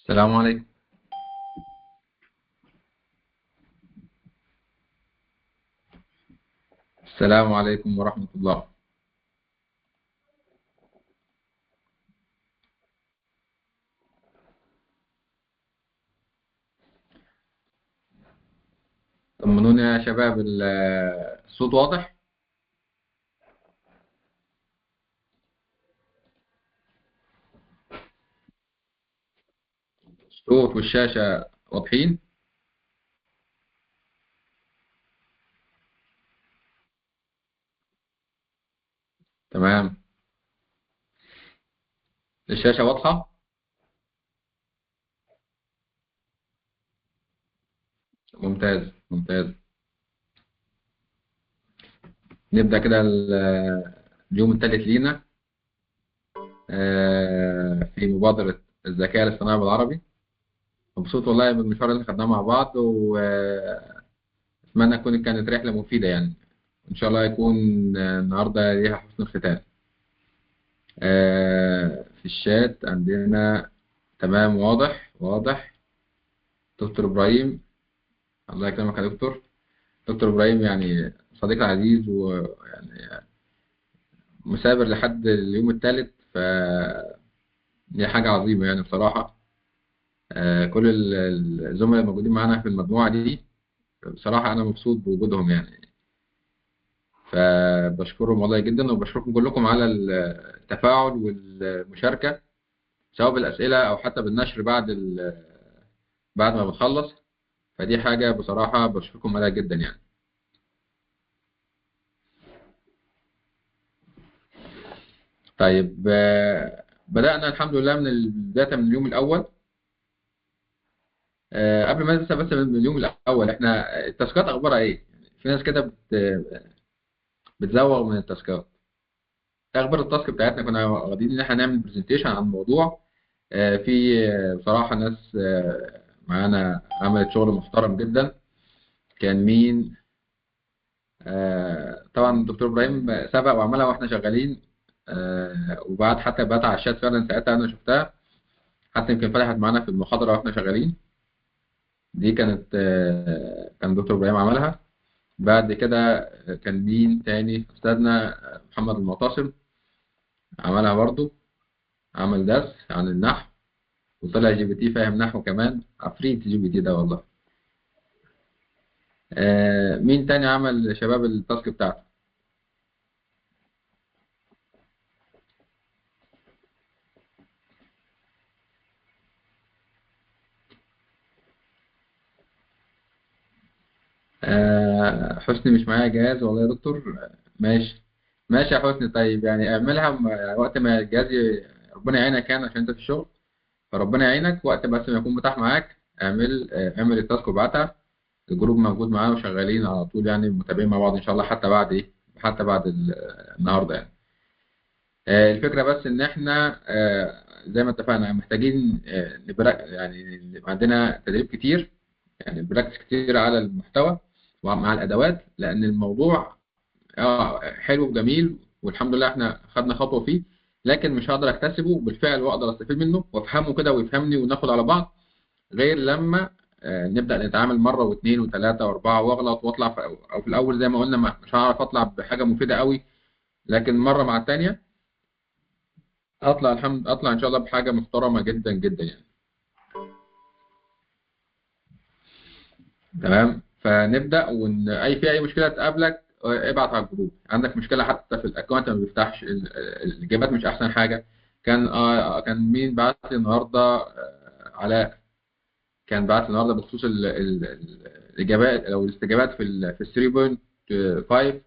السلام عليكم. السلام عليكم ورحمة الله. طمنوني يا شباب، الصوت واضح؟ الصوت والشاشة واضحين؟ تمام. الشاشة واضحة؟ ممتاز ممتاز. نبدأ كده اليوم الثالث لينا في مبادرة الذكاء الاصطناعي بالعربي. مبسوط والله بالمشوار اللي خدناه مع بعض، وأتمنى تكون كانت رحلة مفيدة يعني. إن شاء الله يكون النهاردة ليها حسن الختام. في الشات عندنا. تمام، واضح واضح. دكتور إبراهيم، الله يكرمك يا دكتور. دكتور إبراهيم يعني صديق عزيز، ويعني مثابر لحد اليوم الثالث، دي حاجة عظيمة يعني بصراحة. كل الزملاء الموجودين معانا في المجموعة دي بصراحة أنا مبسوط بوجودهم يعني. فبشكرهم والله جدا، وبشكركم كلكم على التفاعل والمشاركة، سواء بالأسئلة أو حتى بالنشر بعد ما بنخلص. فدي حاجة بصراحة بشكركم عليها جدا يعني. طيب، بدأنا الحمد لله بداية من اليوم الأول. قبل ما ننسى بس، من اليوم الأول إحنا التاسكات أخبارها إيه؟ يعني في ناس كده بتزوغ من التاسكات. إيه أخبار التاسك بتاعتنا؟ كنا واخدين إن إحنا نعمل برزنتيشن عن الموضوع. في بصراحة ناس معانا عملت شغل محترم جدا. كان مين؟ طبعا الدكتور إبراهيم سبق وعملها وإحنا شغالين. وبعد حتى بقت على الشات فعلا، ساعتها أنا شفتها. حتى يمكن فتحت معانا في المحاضرة واحنا شغالين. دي كان دكتور ابراهيم عملها. بعد كده كان مين تاني؟ استاذنا محمد المعتصم عملها برضو. عمل درس عن النحو، وطلع جي بي تي فاهم نحو كمان، عفريت جي بي تي ده والله. مين تاني عمل شباب التاسك بتاعته؟ حسني مش معايا جهاز والله يا دكتور. ماشي. ماشي يا حسني، طيب يعني اعملها وقت ما الجهاز ربنا يعينك يعني، عشان انت في الشغل. فربنا يعينك وقت بس ما يكون متاح معاك. اعمل التاسك وابعتها. الجروب موجود معانا وشغالين على طول يعني، متابعين مع بعض ان شاء الله، حتى بعد ايه، حتى بعد النهارده يعني. الفكره بس ان احنا زي ما اتفقنا محتاجين يعني يبقى عندنا تدريب كتير، يعني براكتس كتير على المحتوى ومع الادوات، لان الموضوع حلو وجميل والحمد لله احنا خدنا خطوه فيه. لكن مش هقدر اكتسبه بالفعل واقدر استفيد منه وافهمه كده ويفهمني وناخد على بعض، غير لما نبدأ نتعامل مرة واثنين وثلاثة وأربعة، وأغلط وأطلع أو في الأول زي ما قلنا مش هعرف أطلع بحاجة مفيدة قوي. لكن مرة مع التانية أطلع إن شاء الله بحاجة محترمة جدا جدا يعني. تمام، فنبدأ. في أي مشكلة تقابلك ابعت على الجروب. عندك مشكلة حتى في الأكونت ما بيفتحش، الإجابات مش أحسن حاجة. كان مين بعت لي النهاردة؟ علاء. كان بعت النهارده بخصوص الاجابات او الاستجابات في ال 3.5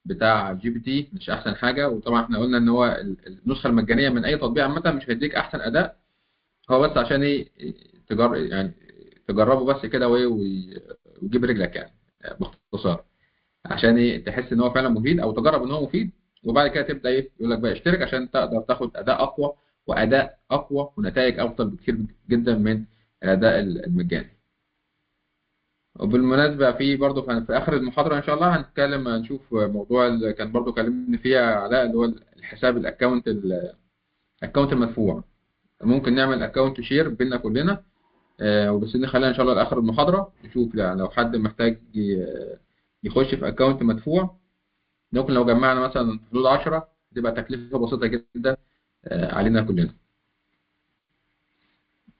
بتاع جي بي تي مش احسن حاجه. وطبعا احنا قلنا ان هو النسخه المجانيه من اي تطبيق عامه مش هيديك احسن اداء. هو بس عشان ايه؟ يعني تجربه بس كده، وايه ويجيب رجلك يعني، باختصار. عشان ايه؟ تحس ان هو فعلا مفيد، او تجرب ان هو مفيد. وبعد كده تبدا ايه؟ يقول لك بقى اشترك عشان تقدر تاخد اداء اقوى، واداء اقوى ونتائج افضل بكثير جدا من الاداء المجاني. وبالمناسبة في برضه في آخر المحاضرة إن شاء الله هنشوف موضوع اللي كان برضه كلمني فيها علاء، اللي هو الحساب الأكونت المدفوع. ممكن نعمل اكونت شير بيننا كلنا. وبس نخليها ان شاء الله لاخر المحاضره نشوف، يعني لو حد محتاج يخش في اكونت مدفوع، ممكن لو جمعنا مثلا حدود 10 تبقى تكلفه بسيطه جدا علينا كلنا.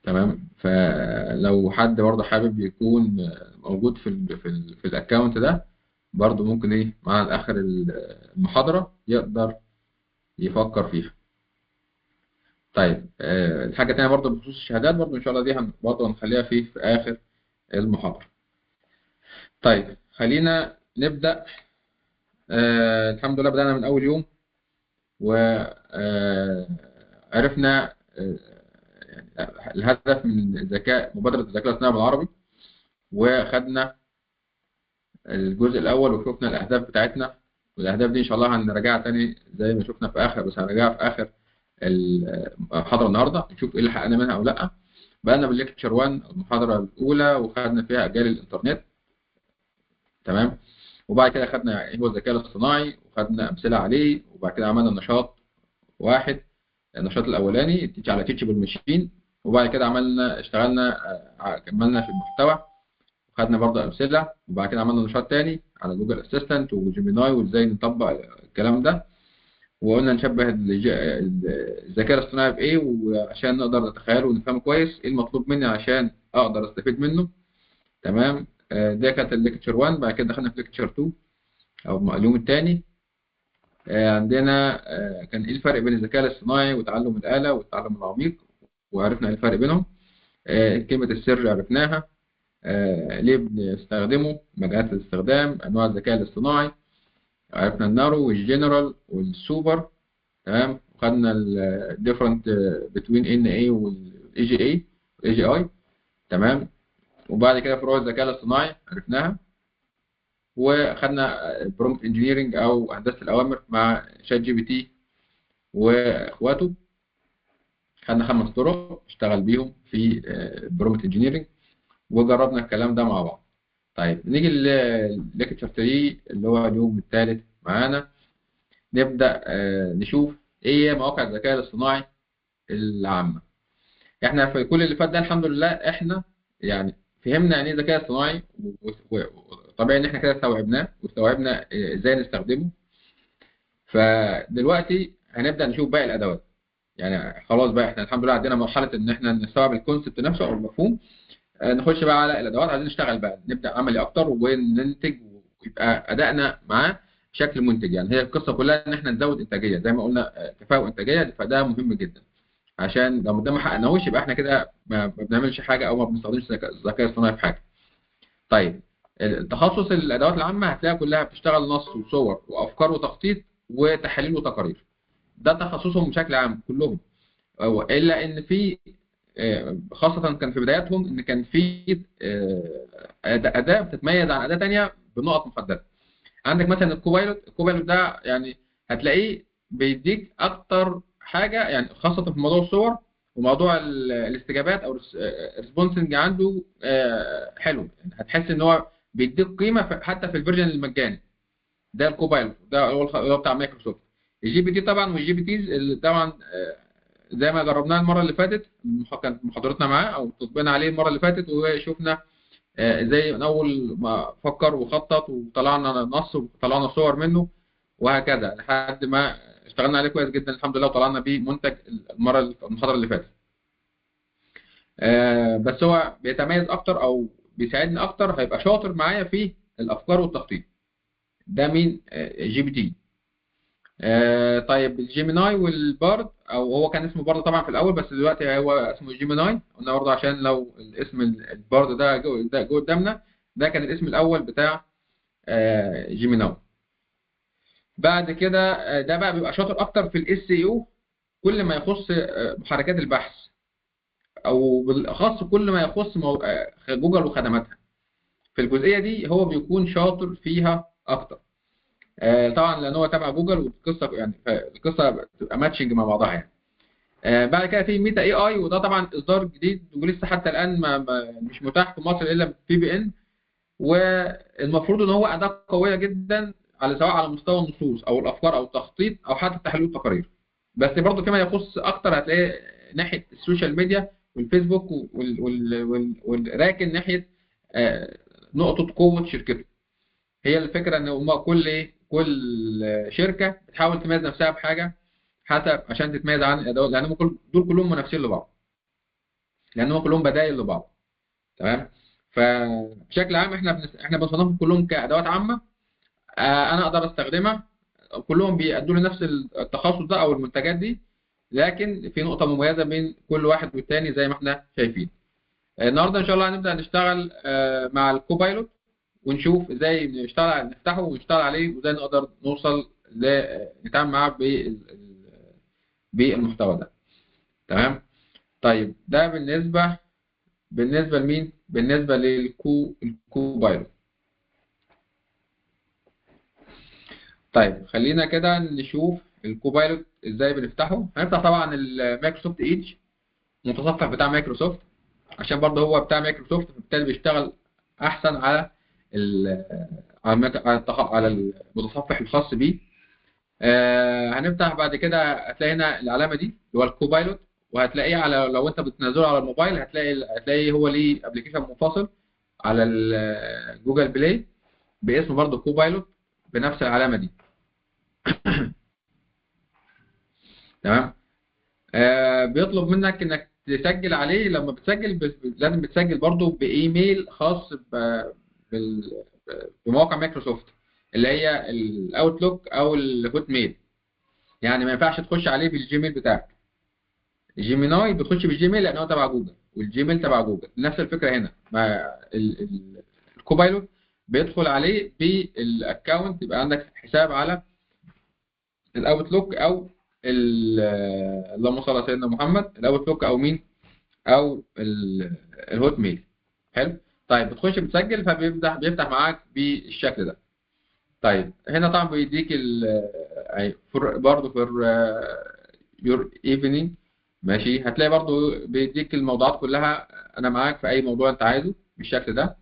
تمام. فلو حد برضه حابب يكون موجود في الاكونت ده، برضه ممكن ايه مع اخر المحاضره يقدر يفكر فيها. طيب الحاجه الثانيه برضه بخصوص الشهادات، برضه ان شاء الله دي برضه هنخليها في اخر المحاضره. طيب خلينا نبدا. الحمد لله بدانا من اول يوم، وعرفنا يعني الهدف من مبادره الذكاء الاصطناعي بالعربي، وخدنا الجزء الاول وشفنا الاهداف بتاعتنا. والاهداف دي ان شاء الله هنراجعها تاني زي ما شفنا في اخر، بس هنراجعها في اخر المحاضره النهارده، نشوف ايه اللي حققنا منها او لا. بدأنا بالليكتشر 1 المحاضره الاولى، وخدنا فيها اجيال الانترنت. تمام. وبعد كده خدنا ايه هو الذكاء الاصطناعي، وخدنا امثله عليه، وبعد كده عملنا نشاط واحد. النشاط الاولاني على تيتشبل ماشين، وبعد كده اشتغلنا كملنا في المحتوى، خدنا برضه امثله، وبعد كده عملنا نشاط تاني على جوجل اسيستنت وجيميناي وازاي نطبق الكلام ده. وقلنا نشبه الذكاء الاصطناعي بايه، وعشان نقدر نتخيله ونفهمه كويس ايه المطلوب مني عشان اقدر استفيد منه. تمام. ده كانت الليكتشر 1. بعد كده دخلنا في ليكتشر 2 او اليوم الثاني. عندنا كان ايه الفرق بين الذكاء الاصطناعي وتعلم الآلة والتعلم العميق، وعرفنا ايه الفرق بينهم. كلمة السر عرفناها. ليه بنستخدمه، مجالات الاستخدام، انواع الذكاء الاصطناعي، عرفنا النارو والجنرال والسوبر. تمام. وخدنا الديفرنت بتوين ان اي والاي جي اي والاي جي اي. تمام. وبعد كده فروع الذكاء الاصطناعي عرفناها. وخدنا برومبت انجينيرنج او هندسه الاوامر مع شات جي بي تي واخواته. خدنا 5 طرق اشتغل بيهم في برومبت انجينيرنج، وجربنا الكلام ده مع بعض. طيب نيجي لليكتشر 3 اللي هو اليوم الثالث معانا. نبدأ نشوف ايه هي مواقع الذكاء الاصطناعي العامة. احنا في كل اللي فات ده الحمد لله احنا يعني فهمنا يعني ايه ذكاء اصطناعي، وطبيعي ان احنا كده استوعبناه واستوعبنا ازاي نستخدمه. فدلوقتي هنبدأ نشوف باقي الادوات. يعني خلاص بقى احنا الحمد لله عدينا مرحلة ان احنا نستوعب الكونسبت نفسه او المفهوم. نخش بقى على الادوات. عايزين نشتغل بقى، نبدأ عملي اكتر وننتج، ويبقى ادائنا معاه بشكل منتج. يعني هي القصة كلها ان احنا نزود انتاجية زي ما قلنا، كفاءة وانتاجية، فده مهم جدا. عشان لو ده ما حققناهوش يبقى احنا كده ما بنعملش حاجة او ما بنستخدمش الذكاء الاصطناعي في حاجة. طيب التخصص الادوات العامة هتلاقيها كلها بتشتغل نص وصور وافكار وتخطيط وتحاليل وتقارير. ده تخصصهم بشكل عام كلهم. الا ان في خاصة كان في بداياتهم ان كان في اداة بتتميز عن اداة تانية بنقط محددة. عندك مثلا الكوبايلوت ده يعني هتلاقيه بيديك اكتر حاجة، يعني خاصة في موضوع الصور وموضوع الاستجابات او الريسبونسنج عنده حلو. يعني هتحس ان هو بيديك قيمة حتى في الفيرجن المجاني. ده الكوبايلوت ده هو بتاع مايكروسوفت. الجي بي تي طبعا، والجي بي تيز اللي طبعا زي ما جربناه المره اللي فاتت، كانت محاضرتنا معاه او تطبيقنا عليه المره اللي فاتت، وشفنا ازاي من اول ما فكر وخطط وطلعنا نص وطلعنا صور منه وهكذا لحد ما اشتغلنا عليه كويس جدا الحمد لله، وطلعنا بيه منتج المحاضره اللي فاتت. بس هو بيتميز اكتر او بيساعدني اكتر، هيبقى شاطر معايا في الافكار والتخطيط. ده مين؟ جي بي تي. طيب الجيميناي والبارد، او هو كان اسمه بارد طبعا في الاول، بس دلوقتي هو اسمه جيميناي. قلنا برضه عشان لو الاسم البارد ده جو قدامنا، ده كان الاسم الاول بتاع جيميناي. بعد كده ده بقى بيبقى شاطر اكتر في الاس اي او، كل ما يخص محركات البحث، او بالاخص كل ما يخص جوجل وخدماتها. في الجزئيه دي هو بيكون شاطر فيها اكتر. طبعا لان هو تبع جوجل، والقصه يعني القصه بتبقى ماتشنج مع بعضها يعني. بعد كده في ميتا اي اي، وده طبعا اصدار جديد ولسه حتى الان مش متاح في مصر الا في بي ان. والمفروض ان هو اداه قويه جدا سواء على مستوى النصوص او الافكار او التخطيط او حتى تحليل التقارير. بس برضه فيما يخص اكتر هتلاقيه ناحيه السوشيال ميديا والفيسبوك والراكن ناحيه نقطه قوه شركته. هي الفكره ان هما كل شركه بتحاول تميز نفسها بحاجه حسب عشان تتميز عن الادوات، لان دول كلهم منافسين لبعض، لان هم كلهم بدائل لبعض. تمام. فبشكل عام احنا بنصنفهم كلهم كادوات عامه، انا اقدر استخدمها. كلهم بيأدوا لي نفس التخصص ده او المنتجات دي، لكن في نقطه مميزه بين كل واحد والتاني زي ما احنا شايفين. النهارده ان شاء الله هنبدا نشتغل مع الكوبايلوت، ونشوف ازاي نفتحه ونشتغل عليه، وازاي نقدر نوصل نتعامل معاه بالمحتوى ده. تمام. طيب ده بالنسبه لمين؟ بالنسبه الكوبايلوت. طيب خلينا كده نشوف الكوبايلوت ازاي بنفتحه. هنفتح طبعا المايكروسوفت ايدج، المتصفح بتاع مايكروسوفت، عشان برضه هو بتاع مايكروسوفت، فبالتالي بيشتغل احسن على على المتصفح الخاص بيه. هنفتح بعد كده، هتلاقي هنا العلامه دي اللي هو الكوبايلوت، وهتلاقيه لو انت بتنزله على الموبايل هتلاقي هو ليه ابلكيشن منفصل على جوجل بلاي باسم برضه كوبايلوت بنفس العلامه دي. تمام. بيطلب منك انك تسجل عليه. لما بتسجل لازم بتسجل برضه بايميل خاص بال- بموقع مايكروسوفت، اللي هي الاوتلوك او الهوت ميل. يعني ما ينفعش تخش عليه بالجيميل بتاعك. جيميناي بتخش بالجيميل لان هو تبع جوجل، والجيميل تبع جوجل. نفس الفكره هنا مع الكوبايلوت، بيدخل عليه بالاكونت، يبقى عندك حساب على الاوتلوك او اللهم صل على سيدنا محمد، الاوتلوك او مين، او الهوت ميل. حلو. طيب بتخش بتسجل، بيفتح معاك بالشكل ده. طيب هنا طبعا بيديك برضه في يور ايفنينج. ماشي. هتلاقي برضه بيديك الموضوعات كلها، انا معاك في اي موضوع انت عايزه بالشكل ده.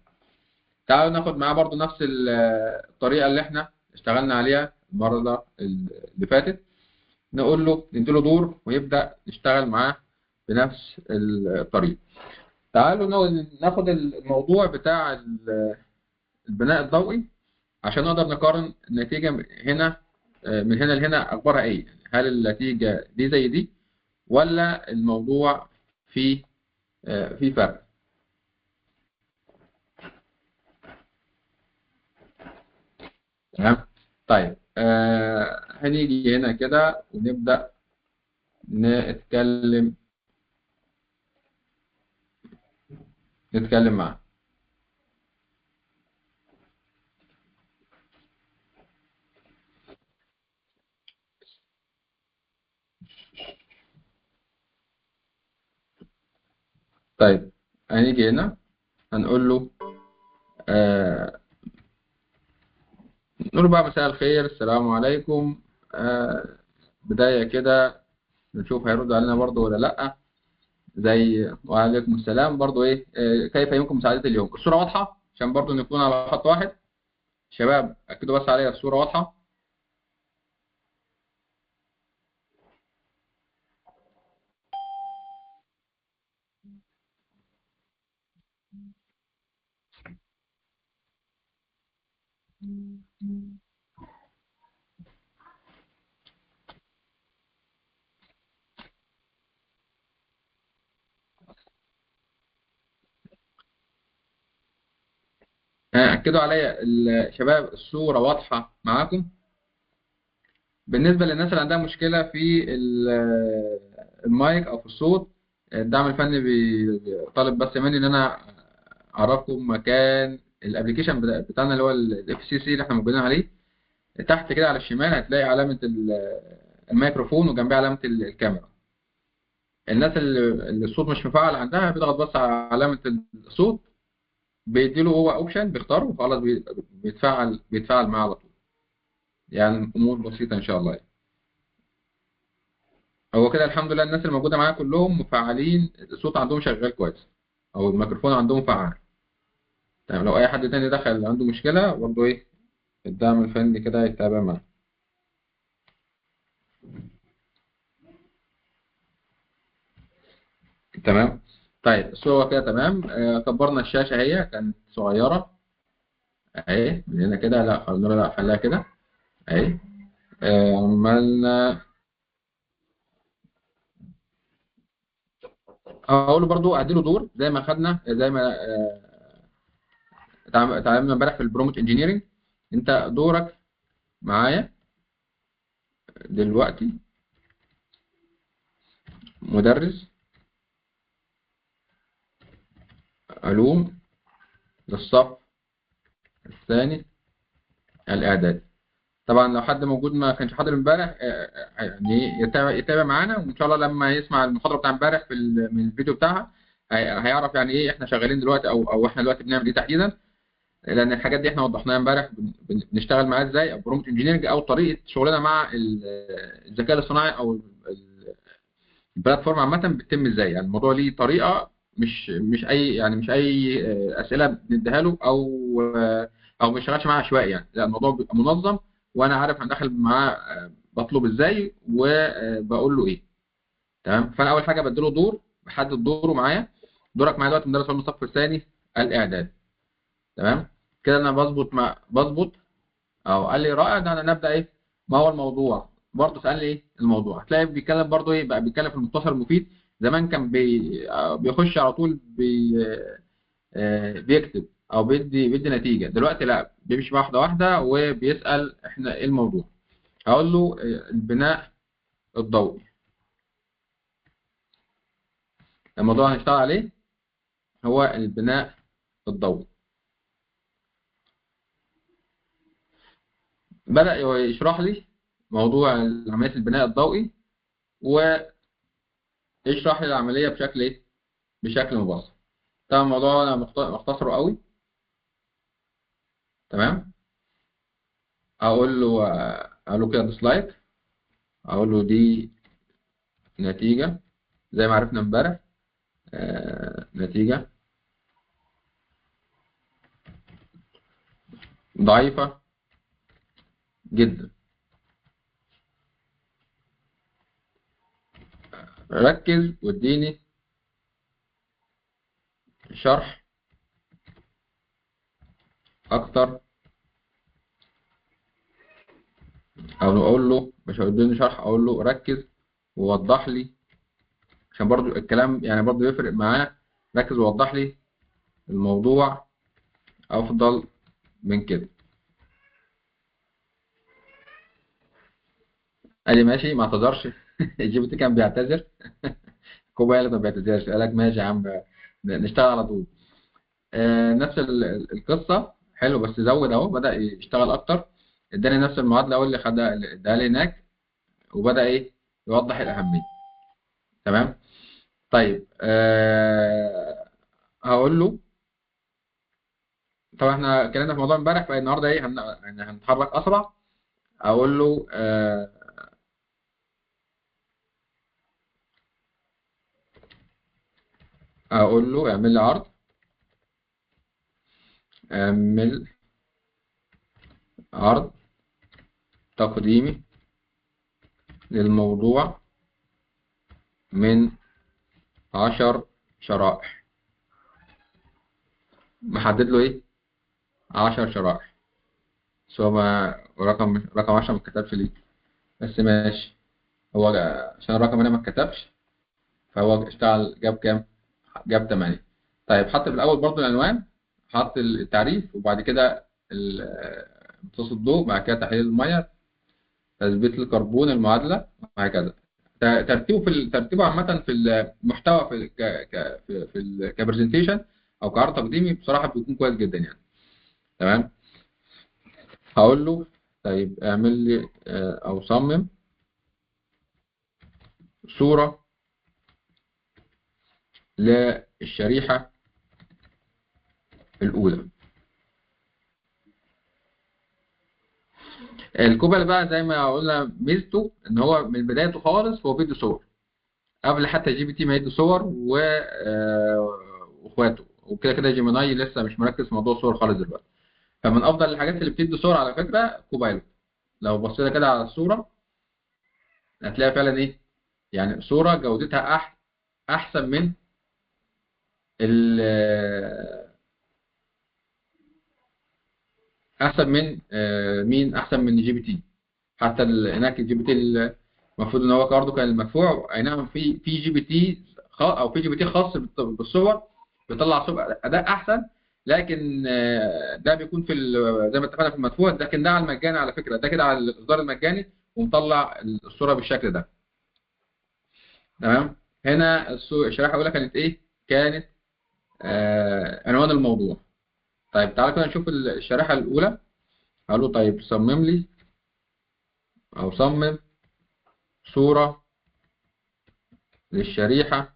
تعالوا ناخد معاه برضه نفس الطريقه اللي احنا اشتغلنا عليها المره اللي فاتت. نقول له نديله دور ويبدا يشتغل معاه بنفس الطريقه. تعالوا ناخد الموضوع بتاع البناء الضوئي عشان نقدر نقارن النتيجة هنا، من هنا لهنا أخبارها إيه؟ هل النتيجة دي زي دي، ولا الموضوع فيه في فرق؟ تمام؟ طيب هنيجي هنا كده ونبدأ نتكلم معاه. طيب هنيجي هنا هنقول له آه، نقول له بقى مساء الخير، السلام عليكم. بداية كده نشوف هيرد علينا برضه ولا لأ. زي وعليكم السلام برضو ايه، كيف يمكن مساعدتي اليوم؟ الصورة واضحة عشان برضو نكون على خط واحد. شباب اكدوا بس عليا الصورة واضحة. اكدوا عليا الشباب الصورة واضحة معاكم. بالنسبة للناس اللي عندها مشكلة في المايك او في الصوت، الدعم الفني طالب بس مني ان انا اعرفكم مكان الابلكيشن بتاعنا اللي هو الاف سي سي اللي احنا موجودين عليه. تحت كده على الشمال هتلاقي علامة الميكروفون، وجنبها علامة الكاميرا. الناس اللي الصوت مش مفعل عندها بيضغط بس على علامة الصوت، بيديله هو اوبشن بيختاره وخلاص بيتفاعل معاه على طول. يعني امور بسيطة ان شاء الله يعني. هو كده الحمد لله الناس اللي موجودة معايا كلهم مفعلين، الصوت عندهم شغال كويس او الميكروفون عندهم فعال. تمام. لو اي حد تاني دخل عنده مشكلة برضه ايه، الدعم الفني كده يتابع معاه. تمام. طيب الصورة كده تمام. كبرنا الشاشة، هي كانت صغيرة اهي من هنا كده، لا خليها كده اهي. عملنا. هقول برضو اديله دور زي ما خدنا، زي ما اتعلمنا امبارح في البروموت انجينيرنج. انت دورك معايا دلوقتي مدرس علوم للصف الثاني الاعدادي. طبعا لو حد موجود ما كانش حاضر امبارح، يعني يتابع معانا، وان شاء الله لما يسمع المحاضره بتاع امبارح من الفيديو بتاعها هيعرف يعني ايه احنا شغالين دلوقتي، او احنا دلوقتي بنعمل ايه تحديدا. لان الحاجات دي احنا وضحناها امبارح، بنشتغل معاها ازاي، او برومت انجينيرنج، او طريقه شغلنا مع الذكاء الاصطناعي، او البلاتفورم عامه بتتم ازاي. يعني الموضوع ليه طريقه، مش اي اسئله بنديها له، او ما بيشتغلش معاه عشوائي يعني. لا، الموضوع بيبقى منظم، وانا عارف هندخل معاه بطلب ازاي وبقول له ايه. تمام. فانا اول حاجه بديله دور، بحدد دوره معايا. دورك معايا دلوقتي مدرس علوم الصف الثاني الاعدادي. تمام. كده انا بظبط. او قال لي رائع، ده انا نبدا ايه، ما هو الموضوع. برضه سال لي ايه الموضوع، هتلاقي بيتكلم برضه ايه بقى، بيتكلم في المختصر المفيد. زمان كان بيخش على طول بيكتب او بيدي نتيجه. دلوقتي لا، بيمشي واحده واحده وبيسال احنا ايه الموضوع. هقول له البناء الضوئي. الموضوع هنشتغل عليه هو البناء الضوئي. بدأ يشرح لي موضوع عملية البناء الضوئي، ويشرح لي العملية بشكل ايه، بشكل مبسط. طبعا الموضوع انا مختصره قوي. تمام. اقول له كده ديسلايك. اقول له دي نتيجة زي ما عرفنا امبارح. نتيجة ضعيفة جدا. ركز واديني شرح اكتر. او اقول له مش هيديني شرح، اقول له ركز ووضح لي، عشان برضو الكلام يعني برضو يفرق معاه. ركز ووضح لي الموضوع افضل من كده. قال لي ماشي، ما اعتذرش. جي بي تي كان بيعتذر. كوبايلوت ما بيعتذرش، قال لك ماشي يا عم، نشتغل على طول. نفس القصه. حلو، بس زود اهو، بدأ يشتغل اكتر. اداني نفس المعادله، اللي خدها اللي اداها لي هناك، وبدأ ايه يوضح الاهميه. تمام. طيب هقول له. طبعا احنا اتكلمنا في موضوع امبارح، فالنهارده ايه يعني هنتحرك اسرع. اقول له اعمل لي عرض. اعمل عرض تقديمي للموضوع من 10 شرائح. محدد له ايه 10 شرائح. بس هو رقم 10 ما اتكتبش ليه، بس ماشي. هو عشان الرقم هنا ما اتكتبش، فهو اشتغل جاب كام؟ جاب 8. طيب حط في الاول برضو العنوان، حط التعريف، وبعد كده امتصاص الضوء، بعد كده تحليل الميه، تثبيت الكربون، المعادله، وهكذا. ترتيبه عامه في المحتوى في كبرزنتيشن او كعرض تقديمي، بصراحه بيكون كويس جدا يعني. تمام. هقول له طيب اعمل لي او صمم صوره للشريحه الاولى. الكوبل بقى زي ما قلنا ميزته ان هو من بدايته خالص هو بيدي صور، قبل حتى جي بي تي ما يدي صور واخواته. وكده كده جيميناي لسه مش مركز في موضوع الصور خالص دلوقتي. فمن افضل الحاجات اللي بتدي صور على فكره كوبايلوت. لو بصينا كده على الصوره هتلاقي فعلا ايه، يعني صوره جودتها احسن من احسن من مين احسن من جي بي تي. حتى هناك الجي بي تي المفروض ان هو برضه كان المدفوع، اي نعم في جي بي تي او في جي بي تي خاص بالصور، بيطلع صور اداء احسن. لكن ده بيكون زي ما اتفقنا في المدفوع، لكن ده على المجاني على فكره، ده كده على الاصدار المجاني ومطلع الصوره بالشكل ده. تمام. هنا الشريحه الاولى كانت ايه؟ كانت عنوان الموضوع. طيب تعالى كده نشوف الشريحه الاولى. هقول له طيب صمم لي او صمم صوره للشريحه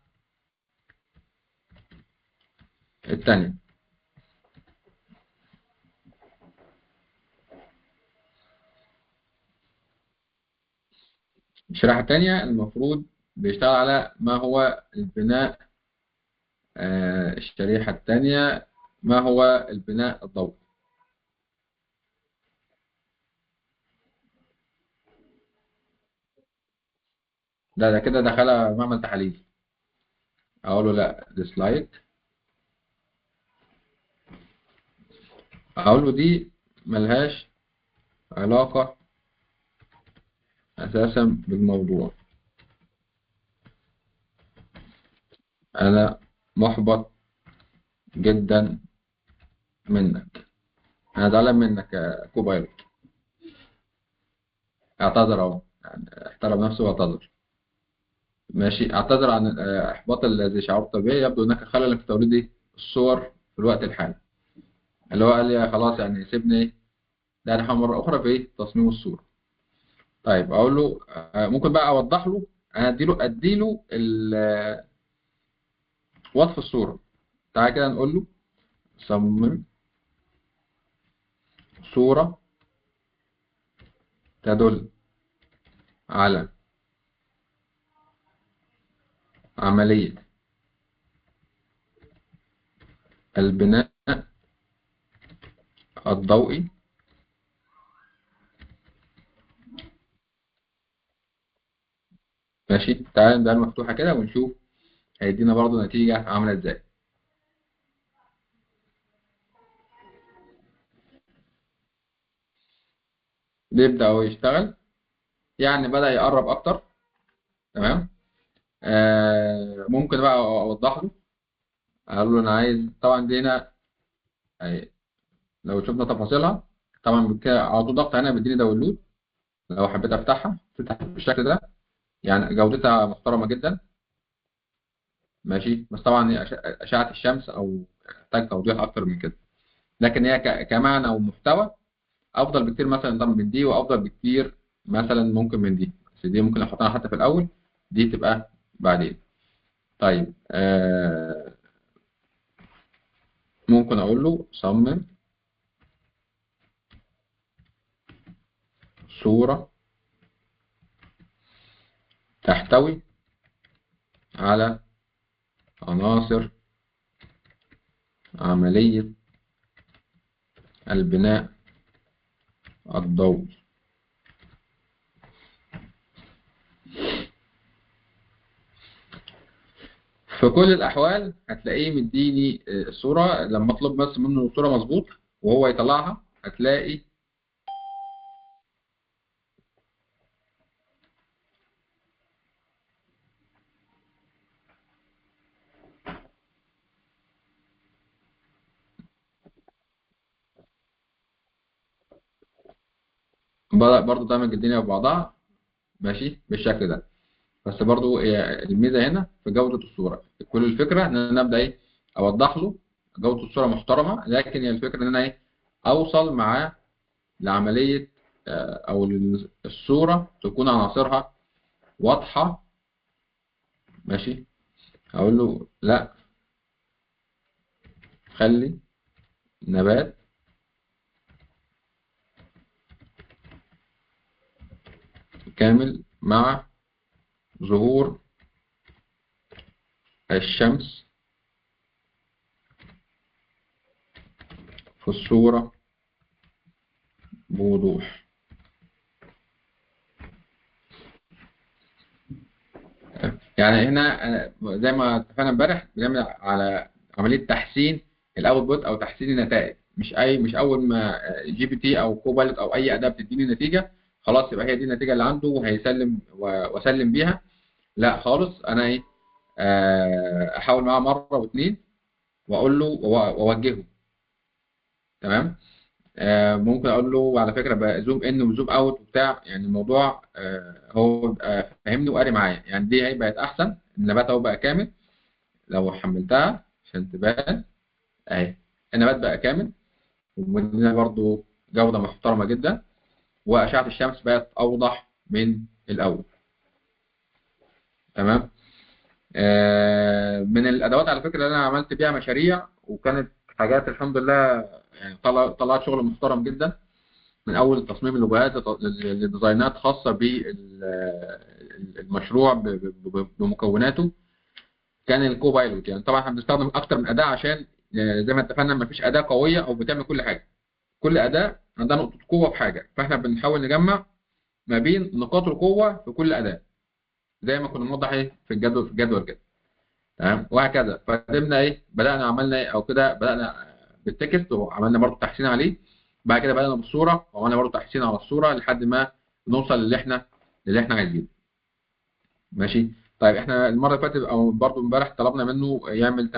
الثانيه. الشريحة التانية المفروض بيشتغل على ما هو البناء. الشريحة التانية ما هو البناء الضوئي. ده كده دخلها معمل تحاليل. أقول له لا ديسلايك. أقول له دي ملهاش علاقة أساسا بالموضوع. أنا محبط جدا منك. أنا زعلان منك يا كوبايلوت. اعتذر أهو، يعني احترم نفسه واعتذر. ماشي. اعتذر عن الإحباط الذي شعرت به. يبدو هناك خلل في توليد الصور في الوقت الحالي. اللي هو قال لي خلاص يعني سيبني، ده انا مرة أخرى في تصميم الصورة. طيب أقول له ممكن بقى أوضح له. أنا أديله وصف الصورة. تعالى كده نقول له صمم صورة تدل على عملية البناء الضوئي. ماشي. تعالى نبدأ مفتوحة كده ونشوف هيدينا برضو نتيجة عاملة ازاي. بيبدأ هو يشتغل، يعني بدأ يقرب أكتر. تمام. ممكن بقى أوضح له. أقول له أنا عايز طبعا دي هنا لو شفنا تفاصيلها. طبعا كده على طول ضغط هنا بيديني داونلود. لو حبيت افتحها تفتح بالشكل ده، يعني جودتها محترمه جدا. ماشي. بس طبعا هي اشعه الشمس او تحتاج توضيح اكتر من كده. لكن هي كمعنى ومحتوى افضل بكتير مثلا طبعا من دي، وافضل بكتير مثلا ممكن من دي. بس دي ممكن احطها حتى في الاول، دي تبقى بعدين. طيب ممكن اقول له صمم صوره تحتوي على عناصر عمليه البناء الضوئي. في كل الأحوال هتلاقيه مديني الصورة. لما أطلب بس منه الصورة مظبوط وهو يطلعها هتلاقي بدأ برضو دمج الدنيا ببعضها. ماشي بالشكل ده. بس برضو الميزة هنا في جودة الصورة. كل الفكرة إن أنا أبدأ أوضح له جودة الصورة محترمة، لكن هي الفكرة إن أنا أوصل معاه لعملية أو الصورة تكون عناصرها واضحة. ماشي. أقول له لا خلي نبات كامل مع ظهور الشمس في الصورة بوضوح. يعني هنا زي ما اتفقنا امبارح بنعمل على عمليه تحسين الاوتبوت او تحسين النتائج. مش اول ما جي بي تي او كوبايلوت او اي اداه بتديني نتيجه خلاص يبقى هي دي النتيجه اللي عنده وهيسلم واسلم بيها. لا خالص، انا ايه، احاول معاه مره واثنين واقول له واوجهه. تمام. ممكن اقول له على فكره بقى زوم ان وزوم اوت وبتاع، يعني الموضوع هو بيبقى فاهمني وقاري معايا. يعني دي هي بقت احسن، النبات اهو بقى كامل لو حملتها عشان تبان اهي. النبات بقى كامل ومدينا برضو جوده محترمه جدا، واشعه الشمس بقت اوضح من الاول. تمام. من الادوات على فكره اللي انا عملت بيها مشاريع وكانت حاجات الحمد لله، يعني طلعت شغل محترم جدا. من اول تصميم اللوجوهات لديزاينات خاصه بالمشروع بمكوناته، كان الكوبايلوت. يعني طبعا احنا بنستخدم اكتر من اداه عشان زي ما اتفقنا ما فيش اداه قويه او بتعمل كل حاجه. كل اداه عندها نقطه قوه في حاجه، فاحنا بنحاول نجمع ما بين نقاط القوه في كل اداه زي ما كنا بنوضح ايه في الجدول كده. تمام. وهكذا فقدمنا ايه، بدانا عملنا ايه او كده، بدانا بالتكست وعملنا برضه تحسين عليه. بعد كده بدانا بالصوره وعملنا برضه تحسين على الصوره لحد ما نوصل للي احنا عايزينه. ماشي. طيب احنا المره اللي فاتت او برضه امبارح طلبنا منه يعمل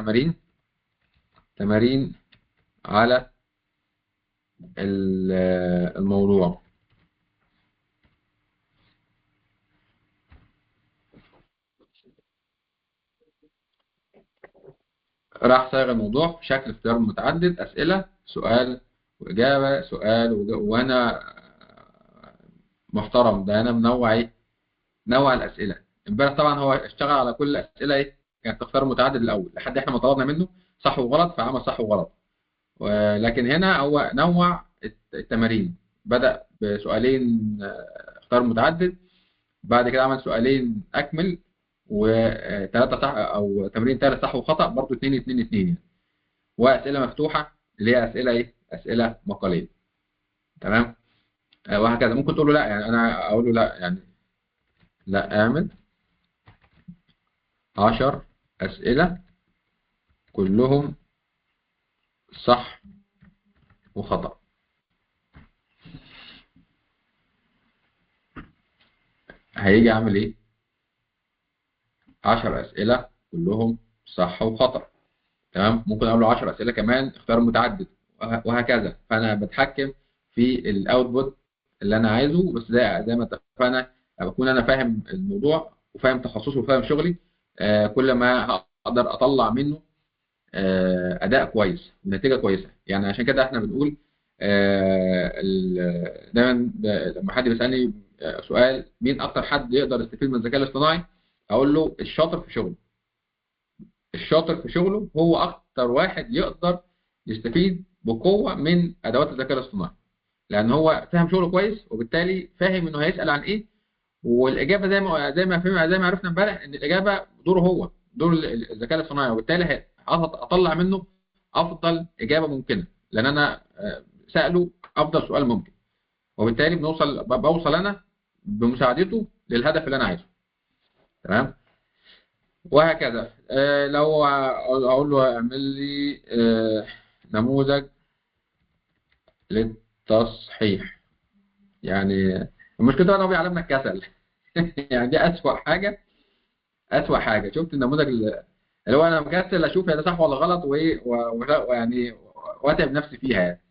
تمارين على الموضوع. راح صايغ الموضوع في شكل اختيار متعدد، اسئله، سؤال واجابه، سؤال وانا محترم ده انا منوع ايه، نوع الاسئله. امبارح طبعا هو اشتغل على كل الاسئله ايه، كانت تختار متعدد الاول لحد احنا ما طلبنا منه صح وغلط فعمل صح وغلط. لكن هنا هو نوع التمارين، بدأ بسؤالين اختار متعدد، بعد كده عمل سؤالين اكمل، وثلاثه صح او تمرين ثالث صح وخطأ برضه 2 2 2 يعني. واسئله مفتوحه اللي هي اسئله ايه، اسئله مقاليه. تمام. وهكذا ممكن تقول له لا، يعني انا اقول له لا يعني، لا اعمل 10 اسئله كلهم صح وخطأ. هيجي عامل ايه؟ 10 اسئله كلهم صح وخطأ. تمام. ممكن اقول له 10 اسئله كمان اختيار متعدد وهكذا. فانا بتحكم في الاوتبوت اللي انا عايزه، بس زي ما اتفقنا بكون انا فاهم الموضوع وفاهم تخصصه وفاهم شغلي. كل ما هقدر اطلع منه اداء كويس ونتيجه كويسه. يعني عشان كده احنا بنقول دايما لما حد بيسالني سؤال مين اكتر حد يقدر يستفيد من الذكاء الاصطناعي، اقول له الشاطر في شغله. الشاطر في شغله هو اكتر واحد يقدر يستفيد بقوه من ادوات الذكاء الاصطناعي، لان هو فاهم شغله كويس وبالتالي فاهم انه هيسال عن ايه، والاجابه زي ما عرفنا امبارح ان الاجابه دوره هو دور الذكاء الاصطناعي، وبالتالي اطلع منه افضل اجابه ممكنه لان انا ساله افضل سؤال ممكن، وبالتالي بوصل انا بمساعدته للهدف اللي انا عايزه. تمام. وهكذا لو اقول له اعمل لي نموذج للتصحيح، يعني المشكله ان هو بيعلمنا الكسل. يعني دي اسوأ حاجه شفت النموذج اللي هو انا مكسل اشوف هي ده صح ولا غلط وايه ويعني واتعب نفسي فيها يعني.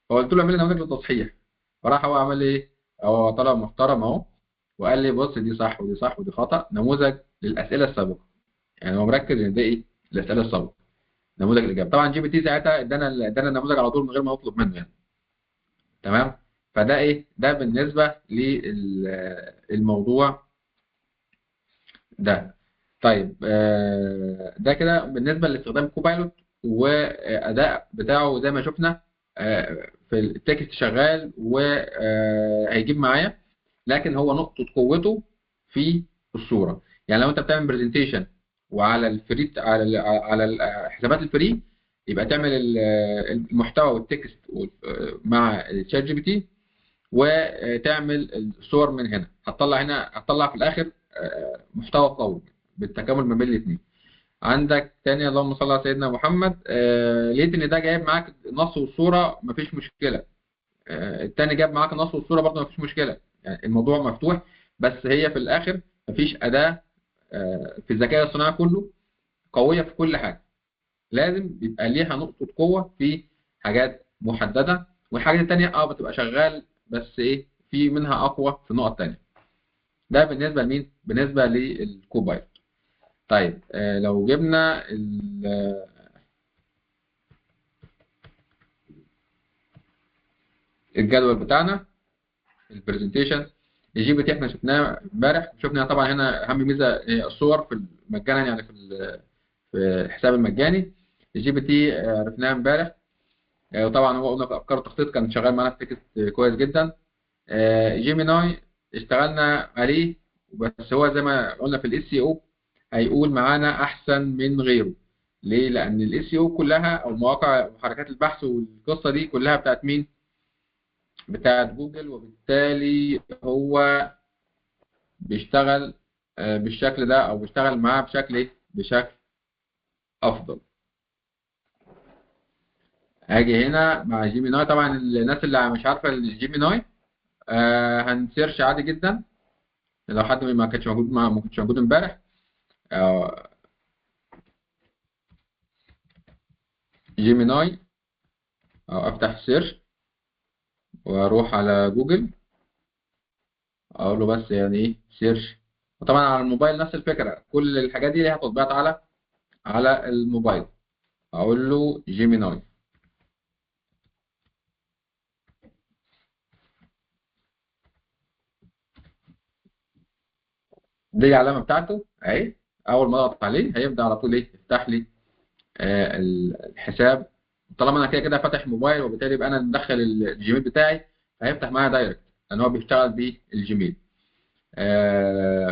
فقلت له اعمل لي نموذج للتصحيح، فراح هو عمل ايه، هو طلب محترم اهو وقال لي بص دي صح ودي صح ودي خطأ، نموذج للاسئله السابقه. يعني هو مركز ان ده ايه، الاسئله السابقه، نموذج الاجابه. طبعا جي بي تي ساعتها ادانا النموذج على طول من غير ما نطلب منه يعني. تمام. فده ايه، ده بالنسبه للموضوع ده. طيب ده كده بالنسبه لاستخدام كوبايلوت واداء بتاعه زي ما شفنا. في التكست شغال وهيجيب معايا، لكن هو نقطه قوته في الصوره. يعني لو انت بتعمل برزنتيشن وعلى الفري حسابات الفري، يبقى تعمل المحتوى والتكست مع الشات جي بي تي، وتعمل الصور من هنا. هتطلع في الاخر محتوى قوي بالتكامل ما بين الاثنين. عندك تاني اللهم صل على سيدنا محمد، لقيت ان ده جايب معاك نص والصوره مفيش مشكله، التاني جاب معاك نص والصوره برضه مفيش مشكله، يعني الموضوع مفتوح. بس هي في الاخر مفيش اداه في الذكاء الصناعي كله قويه في كل حاجه، لازم بيبقى ليها نقطه قوه في حاجات محدده، والحاجات التانيه بتبقى شغال، بس ايه في منها اقوى في نقط تانيه. ده بالنسبه لمين؟ بالنسبه للكوبايلوت. طيب لو جبنا الجدول بتاعنا، البرزنتيشن، الجي بي تي احنا شفناه امبارح، شفنا طبعا هنا اهم ميزه هي الصور في مجانا، يعني في الحساب المجاني. الجي بي تي عرفناه امبارح، وطبعا هو قلنا في افكار التخطيط كان شغال معانا في تكست كويس جدا. جيميناي اشتغلنا عليه، بس هو زي ما قلنا في الاس سي او هيقول معانا احسن من غيره. ليه؟ لان الاس سي او كلها او مواقع محركات البحث والقصه دي كلها بتاعت مين؟ بتاعت جوجل، وبالتالي هو بيشتغل بالشكل ده، او بيشتغل معاه بشكل ايه؟ بشكل افضل. هاجي هنا مع جيميناي، طبعا الناس اللي مش عارفه الجيميناي هنسيرش عادي جدا. لو حد ما كانش موجود ما كنتش موجود امبارح، آه، جيميناي، او افتح سيرش واروح على جوجل، اقول له بس يعني ايه سيرش. وطبعا على الموبايل نفس الفكره، كل الحاجات دي ليها تطبيقات على الموبايل. اقول له جيميناي، دي العلامه بتاعته اهي. اول ما اضغط عليه هيبدا على طول ايه؟ يفتح لي الحساب. طالما انا كده كده فاتح موبايل، وبالتالي يبقى انا مدخل الجيميل بتاعي، هيفتح معايا دايركت لان هو بيشتغل بالجيميل.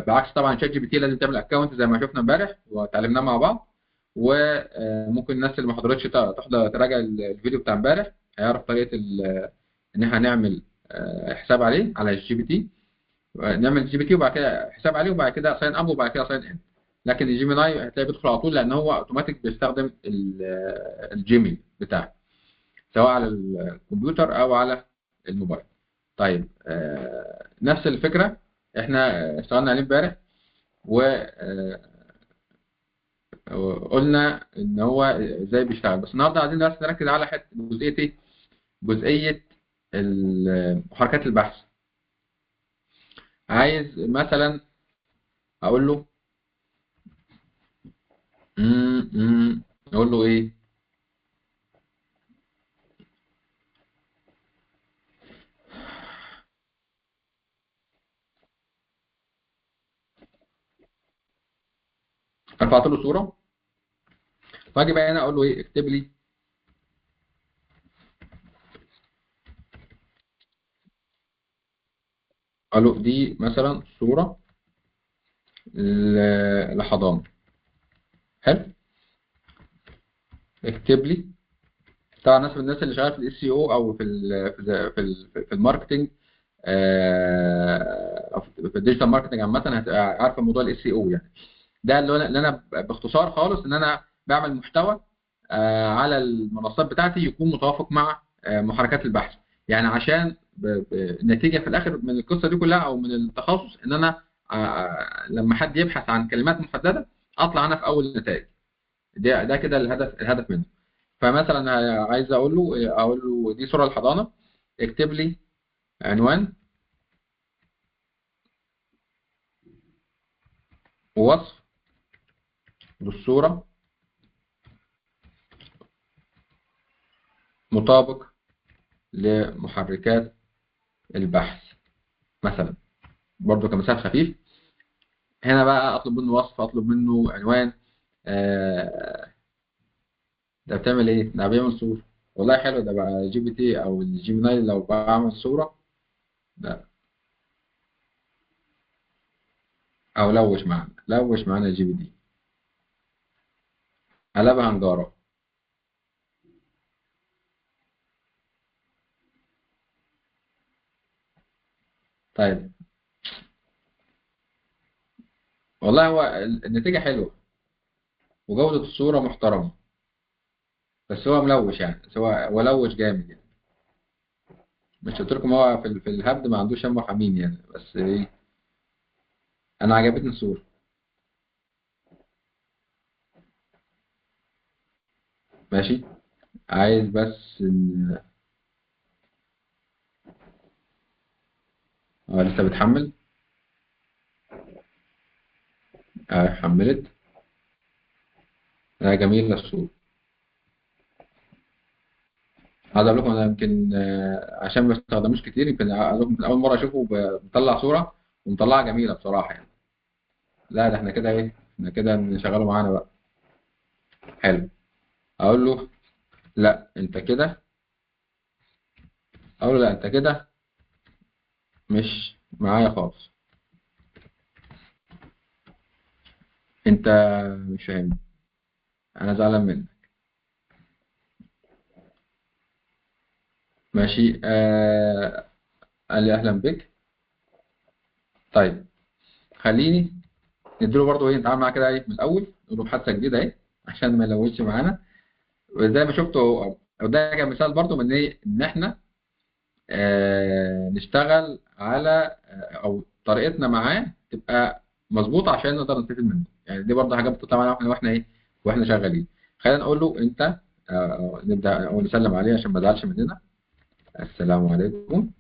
بعكس طبعا شات جي بي تي لازم تعمل اكونت زي ما شفنا امبارح واتعلمناه مع بعض. وممكن الناس اللي ما حضرتش تحضر تراجع الفيديو بتاع امبارح، هيعرف طريقه ان احنا نعمل حساب عليه على الجي بي تي. نعمل جي بي تي وبعد كده حساب عليه، وبعد كده ساين اب، وبعد كده ساين ان. لكن الجيميناي هتلاقيه بيدخل على طول لان هو اوتوماتيك بيستخدم الجيميل بتاعك، سواء على الكمبيوتر او على الموبايل. طيب نفس الفكره احنا اشتغلنا عليه امبارح، وقلنا ان هو ازاي بيشتغل. بس النهارده عايزين بس نركز على حته جزئيه ايه؟ جزئيه محركات البحث. عايز مثلا اقول له اقول له ايه؟ رفعت له صوره، فاجي بقى هنا اقول له ايه؟ اكتب لي. اقول له دي مثلا صوره لحضانه. حلو. اكتب لي. طبعا الناس اللي شغاله في الاس سي او او في الماركتنج، او في الديجيتال ماركتنج عامه، هتبقى عارفه موضوع الاس سي او يعني. ده اللي انا باختصار خالص ان انا بعمل محتوى على المنصات بتاعتي يكون متوافق مع محركات البحث. يعني عشان النتيجه في الاخر من القصه دي كلها او من التخصص ان انا لما حد يبحث عن كلمات محدده اطلع انا في اول النتائج. ده كده الهدف منه. فمثلا عايز اقول له دي صوره الحضانه، اكتب لي عنوان ووصف للصوره مطابق لمحركات البحث مثلا، برضو كمثال خفيف. هنا بقى اطلب منه وصف، اطلب منه عنوان. آه ده بتعمل ايه؟ ده بيعمل صورة. والله حلو، ده بقى جي بي تي او الجيميناي لو بعمل صورة. ده او لوش معانا الجي بي تي، قلبها نجارة. طيب، والله هو النتيجة حلوة. وجودة الصورة محترمة، بس هو ملوش يعني، بس هو ولوش جامد يعني. مش قلت لكم هو في الهبد ما عندوش هم حميم يعني، بس ايه، انا عجبتني الصورة. ماشي. عايز بس لسه بتحمل. حملت. جميل الصورة. عايز اقول لكم انا يمكن عشان ما بستخدموش كتير، يمكن عايز أقول لكم من اول مرة اشوفه بيطلع صورة ومطلعها جميلة بصراحة يعني. لا ده احنا كده ايه، احنا كده نشغله معانا بقى. حلو. اقول له لا انت كده، اقول له لا انت كده مش معايا خالص. انت مش فاهمني، انا زعلان منك. ماشي. قال لي اهلا بك. طيب خليني نديله برضه ايه، نتعامل معاه كده ايه من الاول، نقول له حادثه جديده ايه عشان ما يلوثش معانا. وزي ما شفتوا، أو ده كان مثال برضه من ايه، ان احنا نشتغل على او طريقتنا معاه تبقى مظبوطه عشان نقدر نستفيد منه يعني. دي برضه حاجات بتطلع معانا واحنا ايه، واحنا شغالين. خلينا نقول له انت نبدا او نسلم عليه عشان ما يزعلش مننا. السلام عليكم.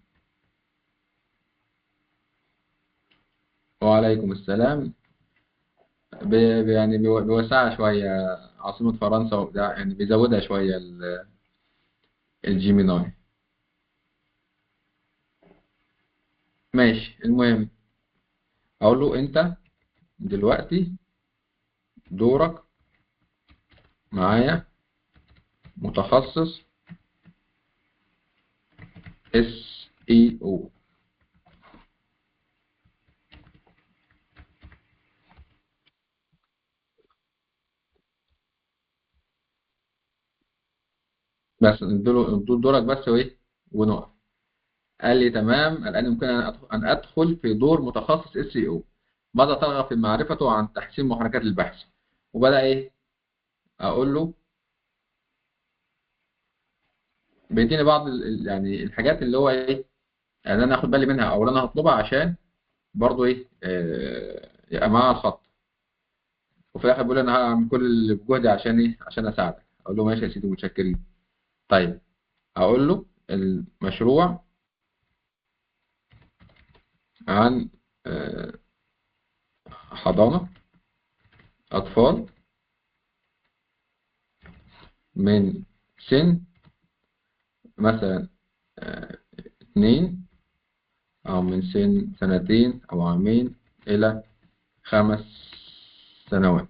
وعليكم السلام. يعني بيوسعها شويه، عاصمه فرنسا وبتاع يعني، بيزودها شويه الجيميناي. ماشي. المهم اقول له انت دلوقتي دورك معايا متخصص اس اي او. بس ندول دورك بس وايه، ونقف. قال لي تمام، الان يمكن ان ادخل في دور متخصص اس اي او. ماذا ترغب في معرفته عن تحسين محركات البحث؟ وبدا ايه، اقول له بيديني بعض يعني الحاجات اللي هو ايه، يعني انا اخد بالي منها او اللي انا هطلبها عشان برضو ايه يبقى معاه على الخط. وفي الاخر بيقول لي انا هعمل كل اللي بجهدي عشان ايه، عشان اساعدك. اقول له ماشي يا سيدي، متشكرين. طيب اقول له المشروع عن آه، حضانة اطفال من سن مثلا 2، او من سن سنتين او عامين الى 5 سنوات.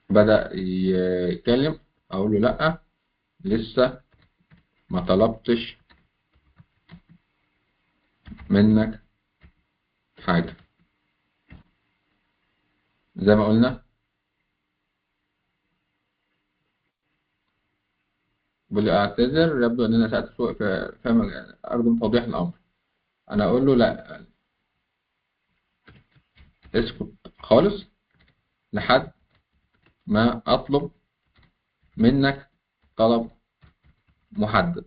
بدأ يتكلم. اقول له لا لسه ما طلبتش منك حاجة. زي ما قلنا، بيقول لي اعتذر، يبدو ان انا سألت سوء في فهم، ارجو توضيح الامر. انا اقول له لا، اسكت خالص لحد ما اطلب منك طلب محدد.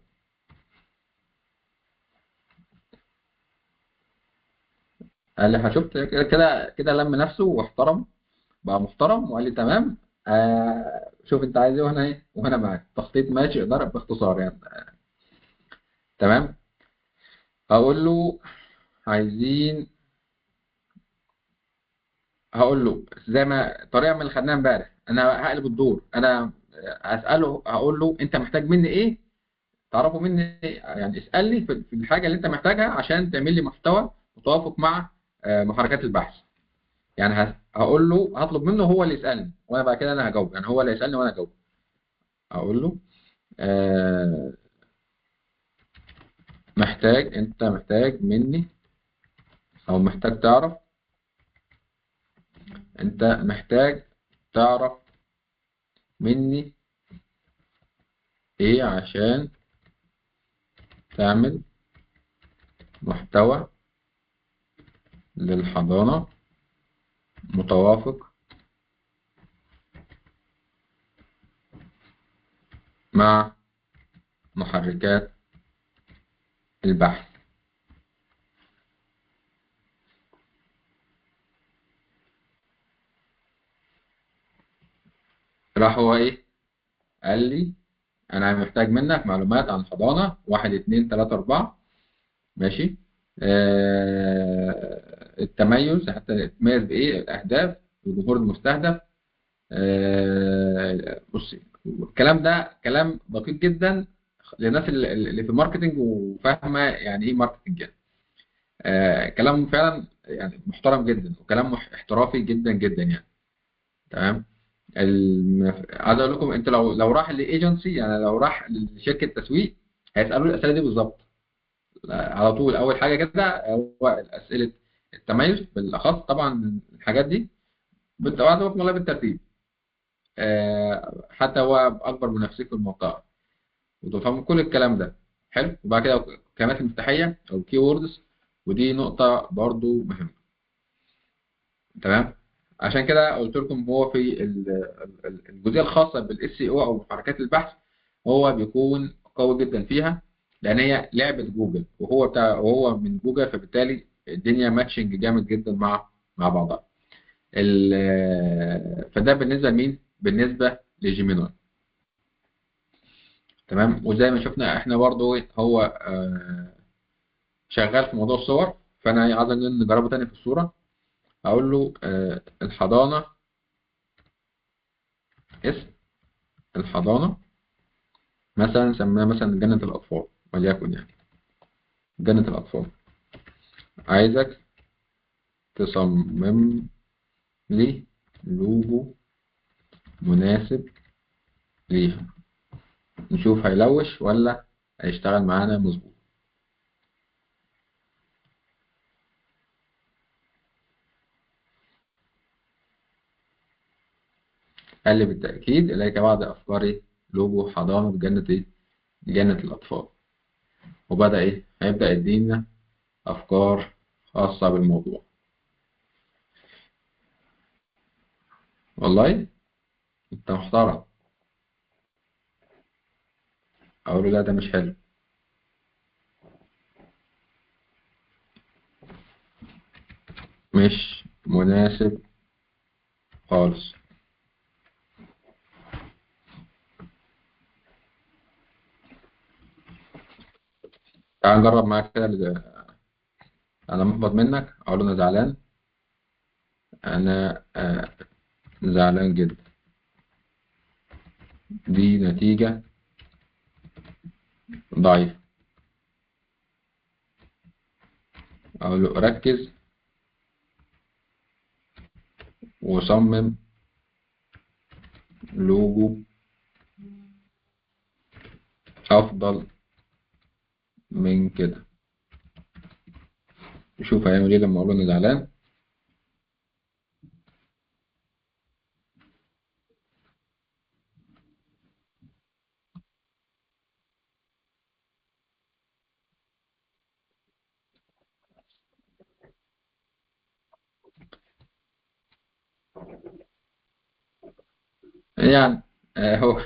قال لي شفت كده كده كده، لم نفسه واحترم، بقى محترم، وقال لي تمام. شوف انت عايز ايه وانا ايه، وانا معاك. تخطيط ماشي، اداره باختصار يعني. تمام. هقول له عايزين، هقول له زي ما طريقه من اللي خدناها امبارح، انا هقلب الدور. انا هساله، هقول له انت محتاج مني ايه، تعرفه مني إيه؟ يعني اسالني في الحاجه اللي انت محتاجها عشان تعمل لي محتوى متوافق مع محركات البحث. يعني هقول له هطلب منه هو اللي يسالني، وانا بعد كده انا هجاوب، يعني هو اللي يسالني وانا هجاوب. اقول له آه، انت محتاج مني، او محتاج تعرف، انت محتاج تعرف مني ايه عشان تعمل محتوى للحضانة متوافق مع محركات البحث. راح هو إيه؟ قال لي أنا محتاج منك معلومات عن الحضانة 1 2 3 4. ماشي. التميز، حتى يتميز بإيه؟ الأهداف والجمهور المستهدف. بصي، الكلام ده كلام دقيق جدا للناس اللي في الماركتنج وفاهمة يعني إيه ماركتنج يعني. كلام فعلا يعني محترم جدا، وكلام احترافي جدا جدا يعني. تمام. عايز اقول لكم، انت لو راح لايجنسي، يعني لو راح لشركه تسويق، هيسالوا الاسئله دي بالظبط على طول. اول حاجه كده هو اسئله التميز بالاخص، طبعا الحاجات دي بعد والله بالترتيب. حتى هو اكبر منافسين في المنطقه، وتفهم كل الكلام ده. حلو. وبعد كده الكلمات المفتاحيه او كي ووردز، ودي نقطه برضو مهمه. تمام. عشان كده قلت لكم هو في الجزئيه الخاصه بالاس اي او او محركات البحث، هو بيكون قوي جدا فيها، لان هي لعبه جوجل، وهو من جوجل، فبالتالي الدنيا ماتشنج جامد جدا مع بعضها. فده بالنسبه لمين؟ بالنسبه لجيميناي. تمام. وزي ما شفنا احنا برضو هو شغال في موضوع الصور، فانا عايز نجربه تاني في الصوره. اقول له الحضانه، اسم الحضانه مثلا سميها مثلا جنة الأطفال، وليكن يعني جنة الأطفال. عايزك تصمم لي لوجو مناسب ليها، نشوف هيلوش ولا هيشتغل معانا مظبوط. قال لي بالتأكيد إليك بعض أفكاري لوجو حضانة جنة إيه؟ جنة الأطفال. وبدأ إيه؟ هيبدأ يدينا أفكار خاصة بالموضوع. والله أنت محترم. أقول له لا ده مش حلو، مش مناسب خالص. تعال نجرب معاك كده. أنا محبط منك، أقول له أنا زعلان. أنا زعلان جدا. دي نتيجة ضعيفة. أقول له ركز وصمم لوجو أفضل من كده. شوف هيعمل إيه لما أقول له أنا زعلان. يعني هو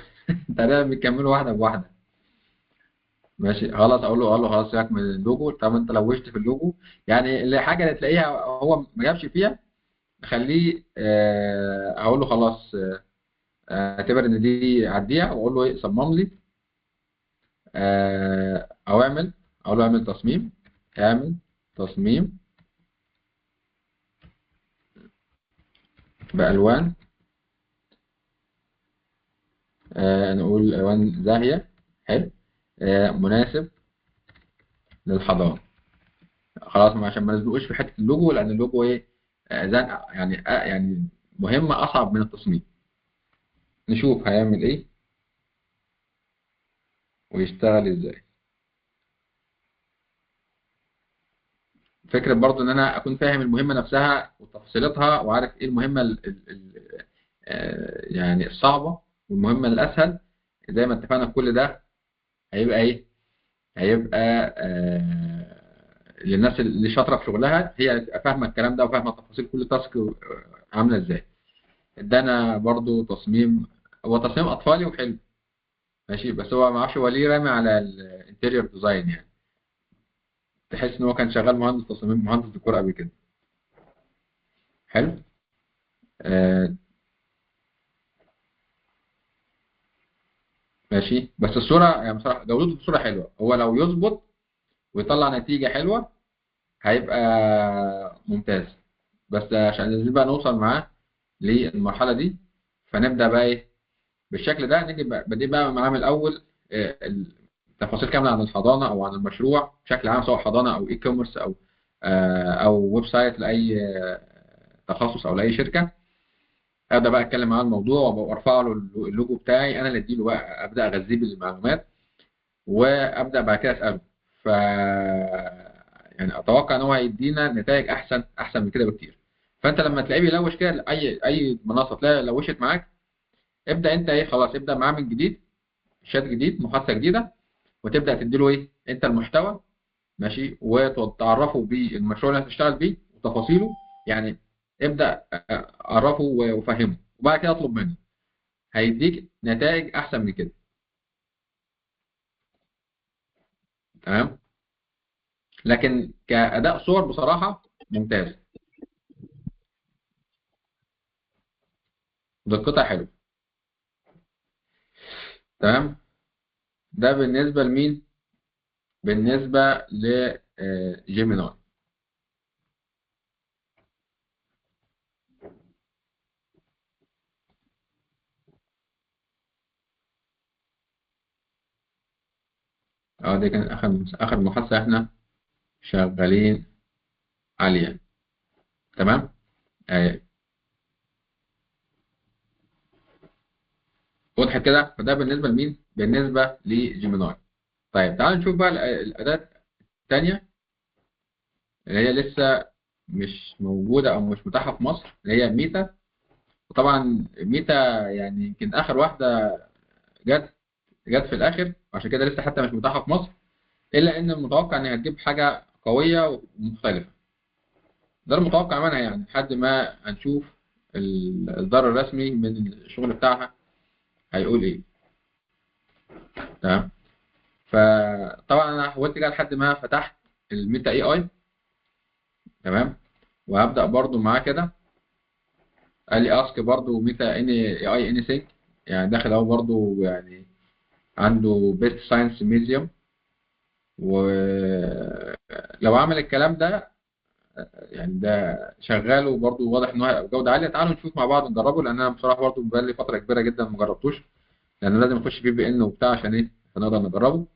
تقريبا بيكملوا واحدة بواحدة. ماشي خلاص. أقول له خلاص سيبك من اللوجو، طب أنت لوشت في اللوجو، يعني الحاجة اللي تلاقيها هو ما جابش فيها خليه. أقول له خلاص، اعتبر إن دي عديها، وأقول له إيه؟ صمم لي أو اعمل. أقول له اعمل تصميم. اعمل تصميم بألوان، نقول ألوان زاهية. حلو. مناسب للحضانة. خلاص، عشان ما نزنقوش في حتة اللوجو، لأن اللوجو إيه؟ زنقة يعني، يعني مهمة أصعب من التصميم. نشوف هيعمل إيه ويشتغل إزاي. فكرة برضو إن أنا أكون فاهم المهمة نفسها وتفصيلاتها، وعارف إيه المهمة يعني الصعبة والمهمة الأسهل. زي ما اتفقنا كل ده هيبقى إيه؟ هيبقى للناس اللي شاطره في شغلها، هي تبقى فاهمه الكلام ده وفاهمه تفاصيل كل تاسك عامله ازاي. ادانا برضو تصميم، هو تصميم اطفالي وحلو ماشي، بس هو ما اعرفش هو ليه رامي على الانتيريور ديزاين يعني، تحس ان هو كان شغال مهندس تصميم، مهندس ديكور قبل كده. حلو. آه ماشي، بس الصوره يعني بصراحه جوده الصوره حلوه، هو لو يظبط ويطلع نتيجه حلوه هيبقى ممتاز. بس عشان عايزين بقى نوصل معاه للمرحله دي، فنبدا بقى ايه بالشكل ده، نيجي بادئ بقى معاه من الاول. التفاصيل كامله عن الحضانه او عن المشروع بشكل عام، سواء حضانه او اي كوميرس او ويب سايت لاي تخصص او لاي شركه. ابدا بقى اتكلم معاه الموضوع وارفع له اللوجو بتاعي، انا اللي اديله بقى، ابدا اغذيه بالمعلومات وابدا بعد كده اساله. ف يعني اتوقع ان هو هيدينا نتائج احسن من كده بكتير. فانت لما تلاقيه بيلوش كده، اي منصه تلاقي لوشت معاك، ابدا انت ايه، خلاص ابدا معاه من جديد، شات جديد، محادثه جديده، وتبدا تديله ايه انت المحتوى ماشي، وتعرفه بالمشروع اللي هتشتغل بيه وتفاصيله يعني. ابدا عرفه وفهمه، وبعد كده اطلب منه، هيديك نتائج احسن من كده. تمام. لكن كاداء صور بصراحه ممتاز، دقتها حلو. تمام. ده بالنسبه لمين؟ بالنسبه لجيميناي. اه دي كانت اخر محادثه احنا شغالين عليها. تمام. آه، وضحت كده. فده بالنسبه لمين؟ بالنسبه لجيميناي. طيب تعالوا نشوف بقى الاداه الثانيه اللي هي لسه مش موجوده او مش متاحه في مصر، اللي هي ميتا. وطبعا ميتا يعني يمكن اخر واحده جت جت في الاخر، عشان كده لسه حتى مش متاحه في مصر، الا ان المتوقع ان هي هتجيب حاجه قويه ومختلفه. ده المتوقع منها يعني، لحد ما هنشوف الاصدار الرسمي من الشغل بتاعها هيقول ايه. تمام. فطبعا انا حاولت كده لحد ما فتحت الميتا اي اي. تمام. وهبدا برضو معاه كده، قال لي اسك برضو ميتا ان اي اي اني سينك، يعني داخل اهو برضو يعني عنده بيست ساينس ميوزيوم. ولو عمل الكلام ده يعني ده شغال وبرضو واضح ان هو جوده عاليه. تعالوا نشوف مع بعض نجربه، لان انا بصراحه برضو بقالي فتره كبيره جدا ما جربتوش، لان لازم نخش في ان وبتاع عشان ايه، عشان نقدر نجربه.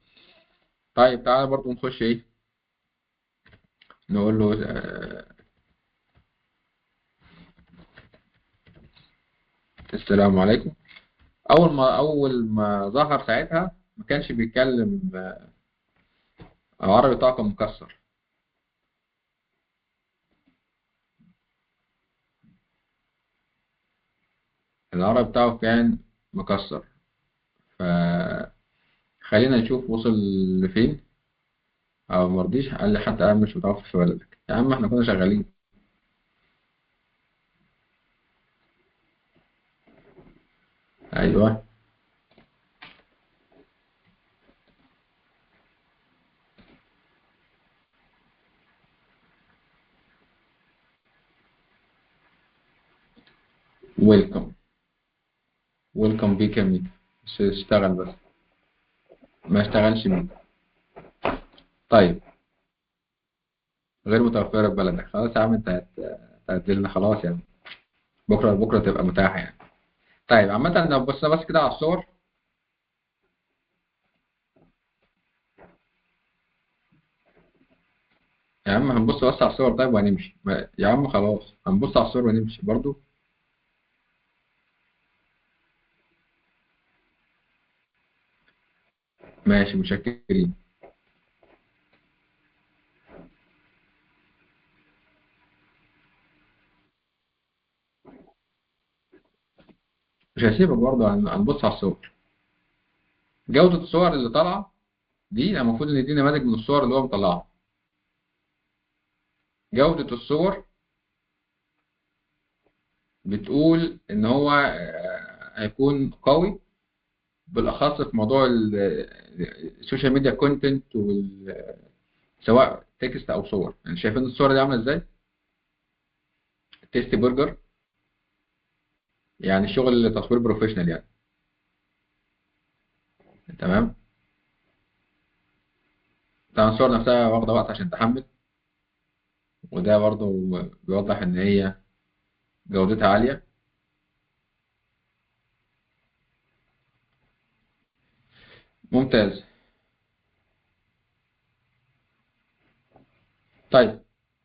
طيب تعالى برضو نخش ايه، نقول له السلام عليكم. اول ما ظهر ساعتها ما كانش بيتكلم عربي بتاعه كان مكسر. العربي بتاعه كان مكسر. فخلينا نشوف وصل لفين. او مرضيش، قال لي حتى انا مش متوفر في بلدك. يا عم احنا كنا شغالين. ايوه. ويلكم. ويلكم بيك يا ميت. بس اشتغل بس، ما اشتغلش ميت. طيب، غير متوفرة في بلدك. خلاص يا عم انت هتعدلنا خلاص يعني، بكره تبقى متاحة يعني. طيب عامة لو بصينا بس كده على الصور. يا عم هنبص بس على الصور طيب وهنمشي، يا عم خلاص هنبص على الصور ونمشي برضو. ماشي متشكرين. مش هسيبك برضو، هنبص على الصور. جودة الصور اللي طالعة دي المفروض ان دي نماذج من الصور اللي هو مطلعها. جودة الصور بتقول إن هو هيكون قوي، بالأخص في موضوع السوشيال ميديا كونتنت، سواء تكست أو صور. يعني شايفين الصورة دي عاملة إزاي؟ تيستي برجر، يعني شغل تصوير بروفيشنال يعني. تمام. طبعا الصور نفسها واخدة وقت عشان تحمل، وده برضو بيوضح إن هي جودتها عالية. ممتاز. طيب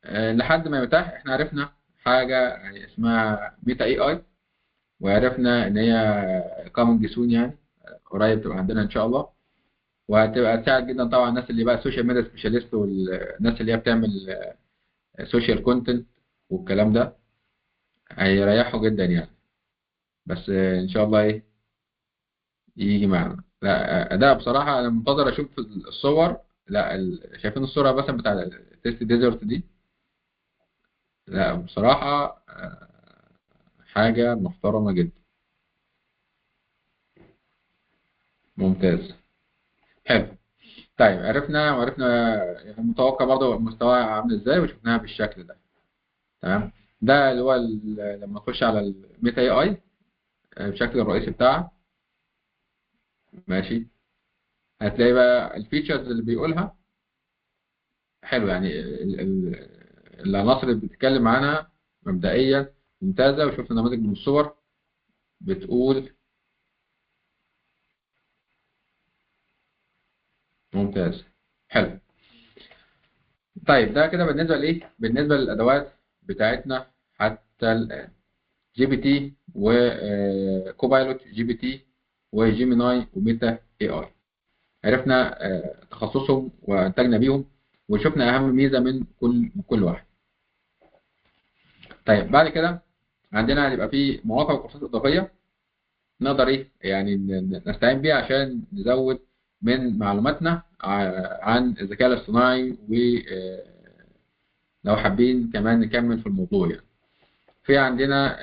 لحد ما يتاح احنا عرفنا حاجة يعني اسمها ميتا اي اي، وعرفنا ان هي كامينج سون يعني قريب تبقى عندنا ان شاء الله، وهتبقى تساعد جدا طبعا الناس اللي بقى سوشيال ميديا سبيشاليست، والناس اللي هي بتعمل سوشيال كونتنت والكلام ده، هيريحوا جدا يعني. بس ان شاء الله ايه يجي معنا. لا ده بصراحة انا منتظر اشوف الصور. لا شايفين الصورة مثلا بتاع تيست ديزرت دي؟ لا بصراحة حاجة محترمة جدا. ممتاز. حلو. طيب وعرفنا يعني متوقع برضه مستواها عامل ازاي، وشفناها بالشكل ده. تمام. ده اللي هو لما نخش على الميتا اي اي بشكل الرئيسي بتاعها. ماشي. هتلاقي بقى الفيتشرز اللي بيقولها حلو، يعني العناصر اللي بتتكلم عنها مبدئيا ممتازة، وشفنا نماذج من الصور بتقول ممتاز. حلو. طيب ده كده بالنسبة لإيه؟ بالنسبة للأدوات بتاعتنا حتى الآن. جي بي تي وكوبايلوت جي بي تي وجيميناي وميتا اي اي، عرفنا تخصصهم وانتجنا بيهم، وشفنا اهم ميزه من كل واحد. طيب بعد كده عندنا هيبقى في مواقع وكورسات اضافيه نقدر ايه يعني نستعين بيها عشان نزود من معلوماتنا عن الذكاء الاصطناعي، ولو حابين كمان نكمل في الموضوع يعني. في عندنا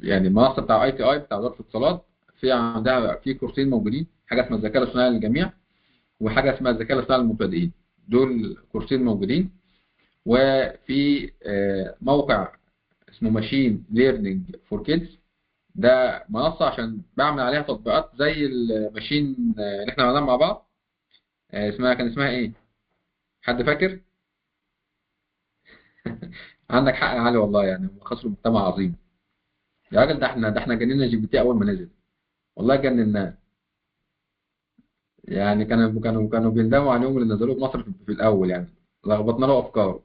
يعني المنصه بتاع اي تي اي بتاع وزاره الاتصالات، في عندها في كورسين موجودين، حاجه اسمها الذكاء الاصطناعي للجميع، وحاجه اسمها الذكاء الاصطناعي للمبتدئين. دول كورسين موجودين. وفي موقع اسمه ماشين ليرنينج فور كيدز، ده منصه عشان بعمل عليها تطبيقات زي الماشين اللي احنا عملناها مع بعض. كان اسمها ايه؟ حد فاكر؟ عندك حق يا علي والله، يعني هم خسروا مجتمع عظيم. يا راجل ده احنا جننا جي بي تي اول ما نزل، والله جنناه. يعني كانوا بيندموا عليهم اللي نزلوه بمصر في الاول يعني، لخبطنا له افكاره.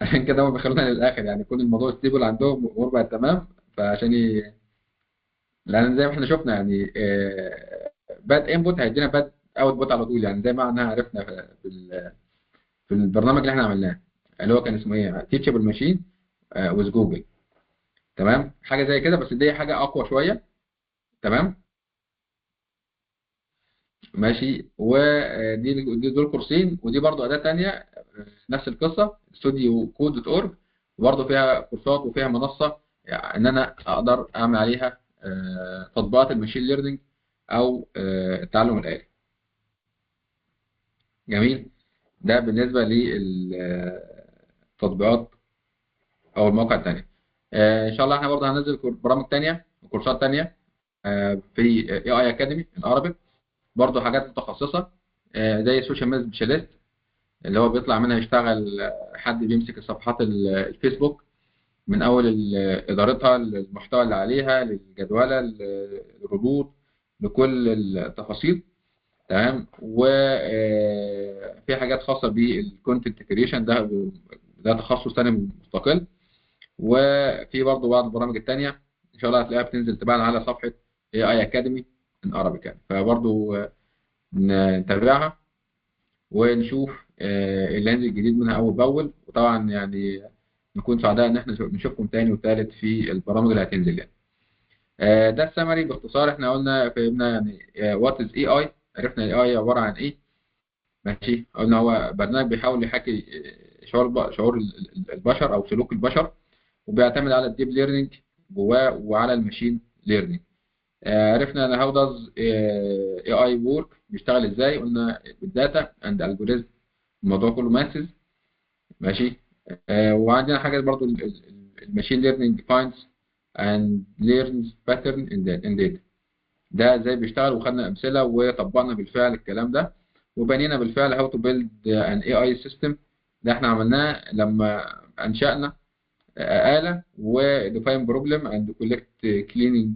عشان كده هم بيخلونا للاخر، يعني كل الموضوع ستيبل عندهم والامور بقت تمام. فعشان لان زي ما احنا شفنا يعني باد انبوت هيدينا باد اوت بوت على طول، يعني زي ما احنا عرفنا في البرنامج اللي احنا عملناه، اللي هو كان اسمه ايه، تيتشابل ماشين ويز جوجل. تمام، حاجه زي كده، بس دي حاجه اقوى شويه. تمام. ماشي. دول كورسين، ودي برضو اداه ثانيه نفس القصه، استوديو كود دوت اورج، وبرضه فيها كورسات وفيها منصه يعني ان انا اقدر اعمل عليها تطبيقات الماشين ليرنينج او التعلم الآلي. جميل. ده بالنسبه للتطبيقات او المواقع الثانيه. ان شاء الله احنا برضه هننزل برامج ثانيه وكورسات ثانيه في اي اي اكاديمي العربي، برضه حاجات متخصصه زي السوشيال ميديا سبيشاليست، اللي هو بيطلع منها يشتغل حد بيمسك الصفحات الفيسبوك من أول إدارتها، المحتوى اللي عليها، للجدولة، للردود، لكل التفاصيل. تمام. وفي حاجات خاصة بالكونتنت كريشن، ده تخصص تاني مستقل. وفي برضه بعض البرامج التانية إن شاء الله هتلاقيها بتنزل تبان على صفحة AI Academy in Arabic يعني، فبرضه نتابعها ونشوف اللي هينزل جديد منها أول بأول. وطبعا يعني نكون سعداء إن احنا نشوفكم تاني وتالت في البرامج اللي هتنزل يعني. ده السمري باختصار. احنا قلنا فهمنا يعني وات از اي اي، عرفنا الاي اي عبارة عن ايه، ماشي. قلنا هو برنامج بيحاول يحاكي شعور البشر او سلوك البشر، وبيعتمد على الديب ليرنينج جواه وعلى الماشين ليرنينج. عرفنا ان هاو داز اي اي وورك، بيشتغل ازاي. قلنا بالداتا اند الجوريزم، الموضوع كله ماسز. ماشي. وعندنا حاجه برضو الماشين ليرنينج فايندز اند ليرنز باترن ان داتا. ده ازاي بيشتغل، وخدنا امثله وطبقنا بالفعل الكلام ده، وبنينا بالفعل هاو تو بيلد ان اي اي سيستم. ده احنا عملناه لما انشأنا آلة وديفاين بروبلم اند كولكت كليننج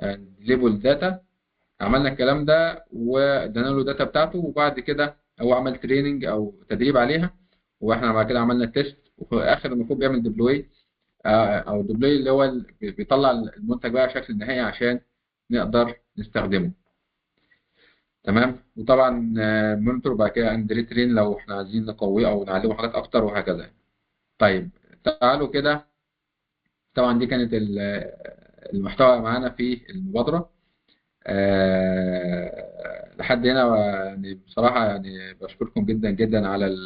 اند ليبل داتا. عملنا الكلام ده وادينا له الداتا بتاعته، وبعد كده هو عمل تريننج او تدريب عليها، واحنا بعد كده عملنا تيست، وفي الاخر المفروض بيعمل ديبلوي، او ديبلوي اللي هو بيطلع المنتج بقى شكل نهائي عشان نقدر نستخدمه. تمام. وطبعا مونيتور بعد كده اند ريترين لو احنا عايزين نقويه او نعلمه حاجات اكتر وهكذا. طيب تعالوا كده. طبعا دي كانت المحتوى معانا في المبادرة. لحد هنا يعني بصراحة يعني بشكركم جدا جدا على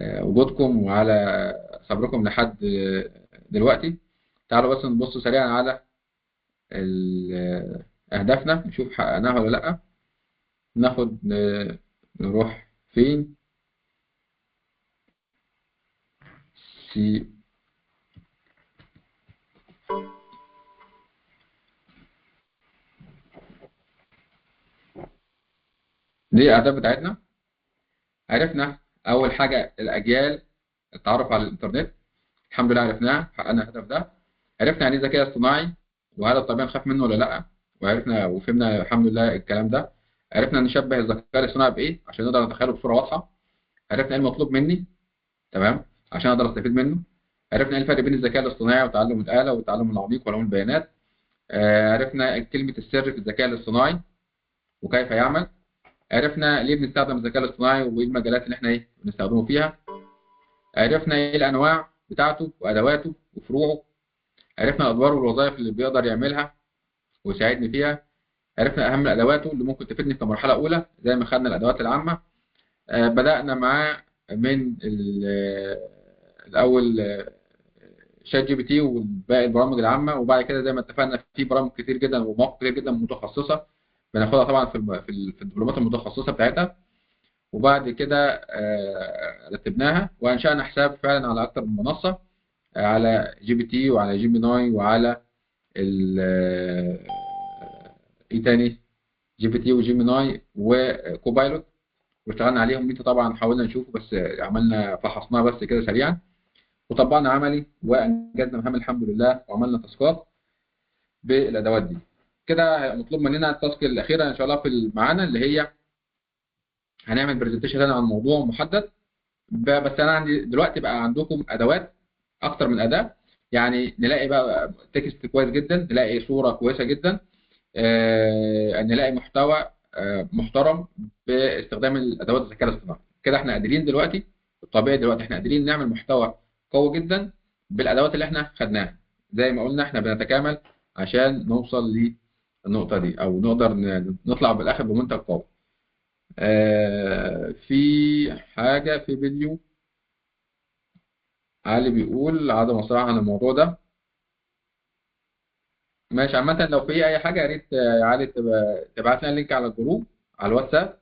وجودكم وعلى صبركم لحد دلوقتي. تعالوا بس نبص سريعا على أهدافنا، نشوف حققناها ولا لأ. ناخد نروح فين. سي دي الأهداف بتاعتنا. عرفنا أول حاجة الأجيال، التعرف على الإنترنت، الحمد لله عرفناها، حققنا الهدف ده. عرفنا يعني ايه ذكاء اصطناعي، وهل الطبيعي نخاف منه ولا لا، وعرفنا وفهمنا الحمد لله الكلام ده. عرفنا نشبه الذكاء الاصطناعي بايه عشان نقدر نتخيله بصوره واضحه. عرفنا ايه المطلوب مني، تمام، عشان اقدر استفيد منه. عرفنا ايه الفرق بين الذكاء الاصطناعي وتعلم الاله والتعلم العميق وعلوم البيانات. عرفنا كلمه السر في الذكاء الاصطناعي وكيف يعمل. عرفنا ليه بنستخدم الذكاء الاصطناعي وايه المجالات اللي احنا بنستخدمه فيها. عرفنا ايه الانواع بتاعته وادواته وفروعه. عرفنا الادوار والوظائف اللي بيقدر يعملها ويساعدني فيها. عرفنا اهم ادواته اللي ممكن تفيدني في مرحله اولى زي ما خدنا الادوات العامه. بدانا معاه من الاول شات جي بي تي وباقي البرامج العامه، وبعد كده زي ما اتفقنا في برامج كتير جدا ومواقع كتير جدا متخصصه بناخدها طبعا في الدبلومات المتخصصه بتاعتها. وبعد كده رتبناها وانشانا حساب فعلا على اكتر من منصه، على جي بي تي وعلى جيميناي وعلى ايه تاني، جي بي تي وجيميناي وكوبايلوت، واشتغلنا عليهم. انت طبعا حاولنا نشوفه بس عملنا فحصناه بس كده سريعا، وطبقنا عملي وانجزنا مهام الحمد لله، وعملنا تاسكات بالادوات دي. كده مطلوب مننا التاسك الاخيره ان شاء الله في معانا، اللي هي هنعمل برزنتيشن عن موضوع محدد. بس انا عندي دلوقتي بقى عندكم ادوات اكتر من اداه، يعني نلاقي بقى تكست كويس جدا، نلاقي صوره كويسه جدا، نلاقي محتوى محترم باستخدام الادوات الذكاء الاصطناعي. كده احنا قادرين دلوقتي، الطبيعي دلوقتي احنا قادرين نعمل محتوى قوي جدا بالادوات اللي احنا خدناها. زي ما قلنا احنا بنتكامل عشان نوصل للنقطه دي، او نقدر نطلع بالاخر بمنتج قوي. في حاجه في فيديو علي بيقول عدم الصراحه عن الموضوع ده. ماشي. عامة لو في أي حاجة يا ريت علي تبعت لنا اللينك على الجروب على الواتساب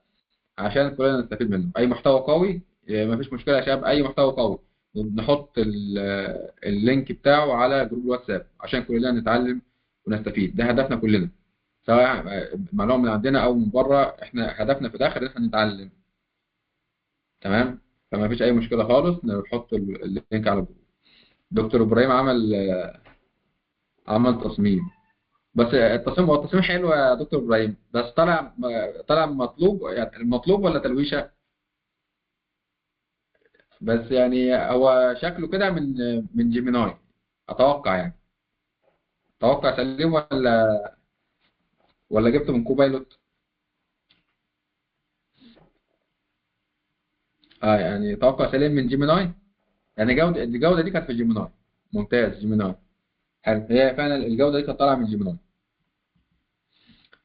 عشان كلنا نستفيد منه. أي محتوى قوي مفيش مشكلة يا شباب، أي محتوى قوي نحط اللينك بتاعه على جروب الواتساب عشان كلنا نتعلم ونستفيد. ده هدفنا كلنا، سواء معلومة من عندنا أو من بره، إحنا هدفنا في الآخر إن إحنا نتعلم. تمام. فما فيش أي مشكلة خالص، نحط اللينك على الجروب. دكتور إبراهيم عمل تصميم، بس التصميم هو التصميم حلو يا دكتور ابراهيم، بس طلع مطلوب، يعني المطلوب ولا تلويشه؟ بس يعني هو شكله كده من جيميناي، اتوقع يعني. اتوقع سليم ولا جبته من كوبايلوت؟ اه يعني اتوقع سليم من جيميناي. يعني الجوده دي كانت في جيميناي. ممتاز جيميناي. حلو، هي فعلا الجوده دي كانت طالعه من جيميناي.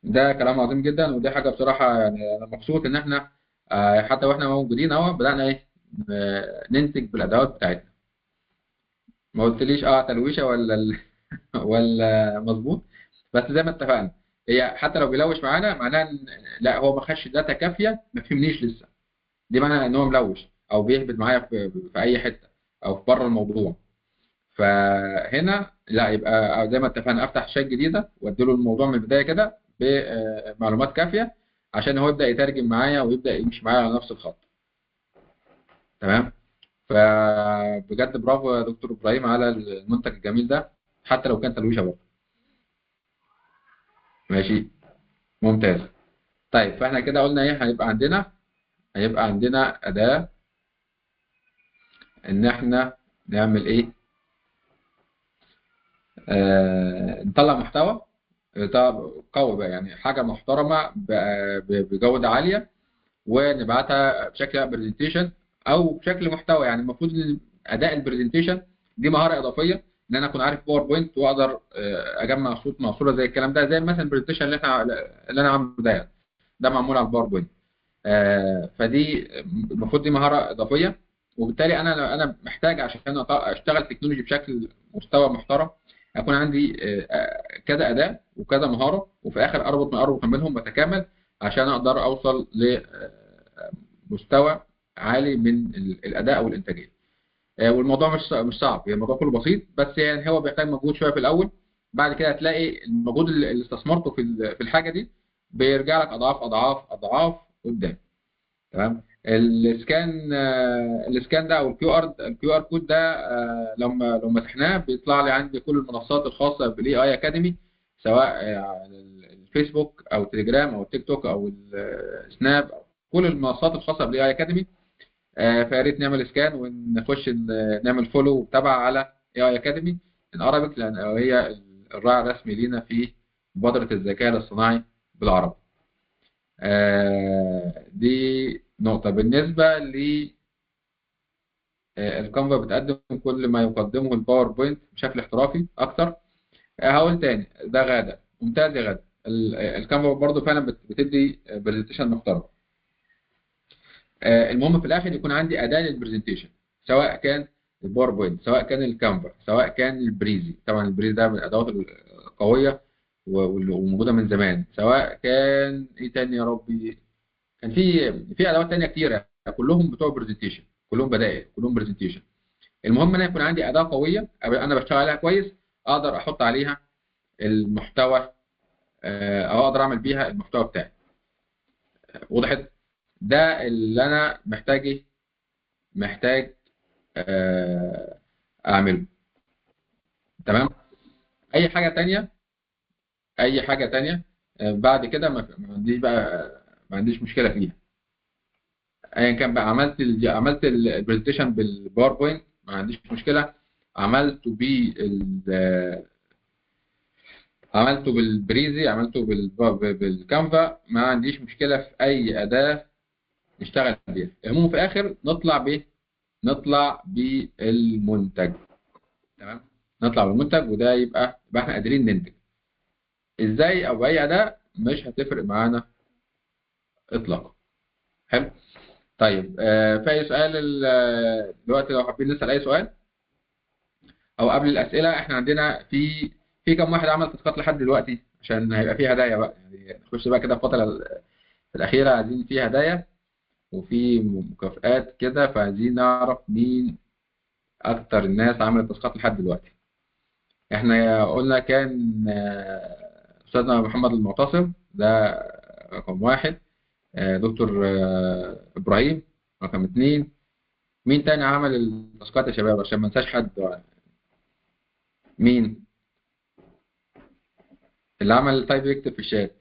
ده كلام عظيم جدا، ودي حاجه بصراحه يعني انا مبسوط ان احنا حتى واحنا موجودين اهو بدأنا ايه، ننتج بالادوات بتاعتنا. ما قلتليش تلويشه ولا ولا مظبوط. بس زي ما اتفقنا، هي حتى لو بيلوش معانا معناها ان لا، هو ما خدش داتا كافيه، ما فهمنيش لسه. دي معناها ان هو ملوش او بيهبط معايا في اي حته او في بره الموضوع. فهنا لا، يبقى زي ما اتفقنا افتح شات جديده واديله الموضوع من البدايه كده بمعلومات كافيه عشان هو يبدا يترجم معايا ويبدا يمشي معايا على نفس الخط. تمام. فبجد برافو يا دكتور ابراهيم على المنتج الجميل ده، حتى لو كان تلويشه برضه. ماشي، ممتاز. طيب فاحنا كده قلنا ايه هيبقى عندنا اداه ان احنا نعمل ايه، نطلع محتوى قوي بقى، يعني حاجه محترمه بجوده عاليه، ونبعتها بشكل برزنتيشن او بشكل محتوى. يعني المفروض ان اداء البرزنتيشن دي مهاره اضافيه، ان انا اكون عارف باوربوينت واقدر اجمع صوت مع صوره زي الكلام ده، زي مثلا البرزنتيشن اللي انا عامله ده معمول على الباوربوينت. فدي المفروض دي مهاره اضافيه. وبالتالي انا محتاج عشان اشتغل تكنولوجي بشكل مستوى محترم، اكون عندي كذا اداه وكذا مهاره، وفي الاخر اربط ما بينهم بتكامل عشان اقدر اوصل لمستوى عالي من الاداء والانتاجيه. والموضوع مش صعب، يعني الموضوع كله بسيط، بس يعني هو بيحتاج مجهود شويه في الاول. بعد كده هتلاقي المجهود اللي استثمرته في الحاجه دي بيرجع لك اضعاف اضعاف اضعاف قدام. تمام. السكان ده او الكيو ار كود ده، لو مسحناه بيطلع لي عندي كل المنصات الخاصه بالاي اي اكاديمي، سواء على الفيسبوك او تليجرام او تيك توك او السناب، كل المنصات الخاصه بالاي اي اكاديمي. فيا ريت نعمل سكان ونخش نعمل فولو ومتابعه على اي اي اكاديمي الارابيك، لان هي الراعي الرسمي لينا في مبادره الذكاء الاصطناعي بالعربي. دي نقطة بالنسبة للكانفا، بتقدم كل ما يقدمه الباوربوينت بشكل احترافي أكتر. هقول تاني، ده غادة ممتاز يا غادة. الكانفا برضه فعلا بتدي برزنتيشن محترم. المهم في الآخر يكون عندي أداة للبرزنتيشن، سواء كان الباوربوينت، سواء كان الكانفا، سواء كان البريزي. طبعا البريزي ده من الأدوات القوية وموجودة من زمان. سواء كان إيه تاني يا ربي، كان في ادوات تانية كتيره، كلهم بتوع برزنتيشن، كلهم بدائل، كلهم برزنتيشن. المهم انا يكون عندي اداه قويه انا بشتغل عليها كويس، اقدر احط عليها المحتوى، او اقدر اعمل بيها المحتوى بتاعي. وضحت؟ ده اللي انا محتاج اعمله. تمام. اي حاجه تانية، اي حاجه تانية بعد كده ما عنديش بقى، ما عنديش مشكله فيها. ايا كان بقى، عملت البرزنتيشن بالباوربوينت ما عنديش مشكله، عملته عملته بالبريزي، عملته بالكانفا، ما عنديش مشكله في اي اداه نشتغل بيها. المهم في الاخر نطلع بالمنتج. تمام. نطلع بالمنتج، وده يبقى احنا قادرين ننتج ازاي او باي اداه، مش هتفرق معانا اطلاقا. حلو. طيب في اي سؤال دلوقتي لو حابين نسال اي سؤال، او قبل الاسئله، احنا عندنا في كم واحد عمل تاسكات لحد دلوقتي؟ عشان هيبقى فيه هدايا بقى، يعني نخش بقى كده الفتره الاخيره، عايزين فيه هدايا وفي مكافآت كده، فعايزين نعرف مين اكتر الناس عملت تاسكات لحد دلوقتي. احنا قلنا كان استاذنا محمد المعتصم ده رقم واحد، دكتور ابراهيم رقم اتنين. مين تاني عمل التاسكات يا شباب عشان ما انساش حد؟ مين اللي عمل؟ طيب يكتب في الشات.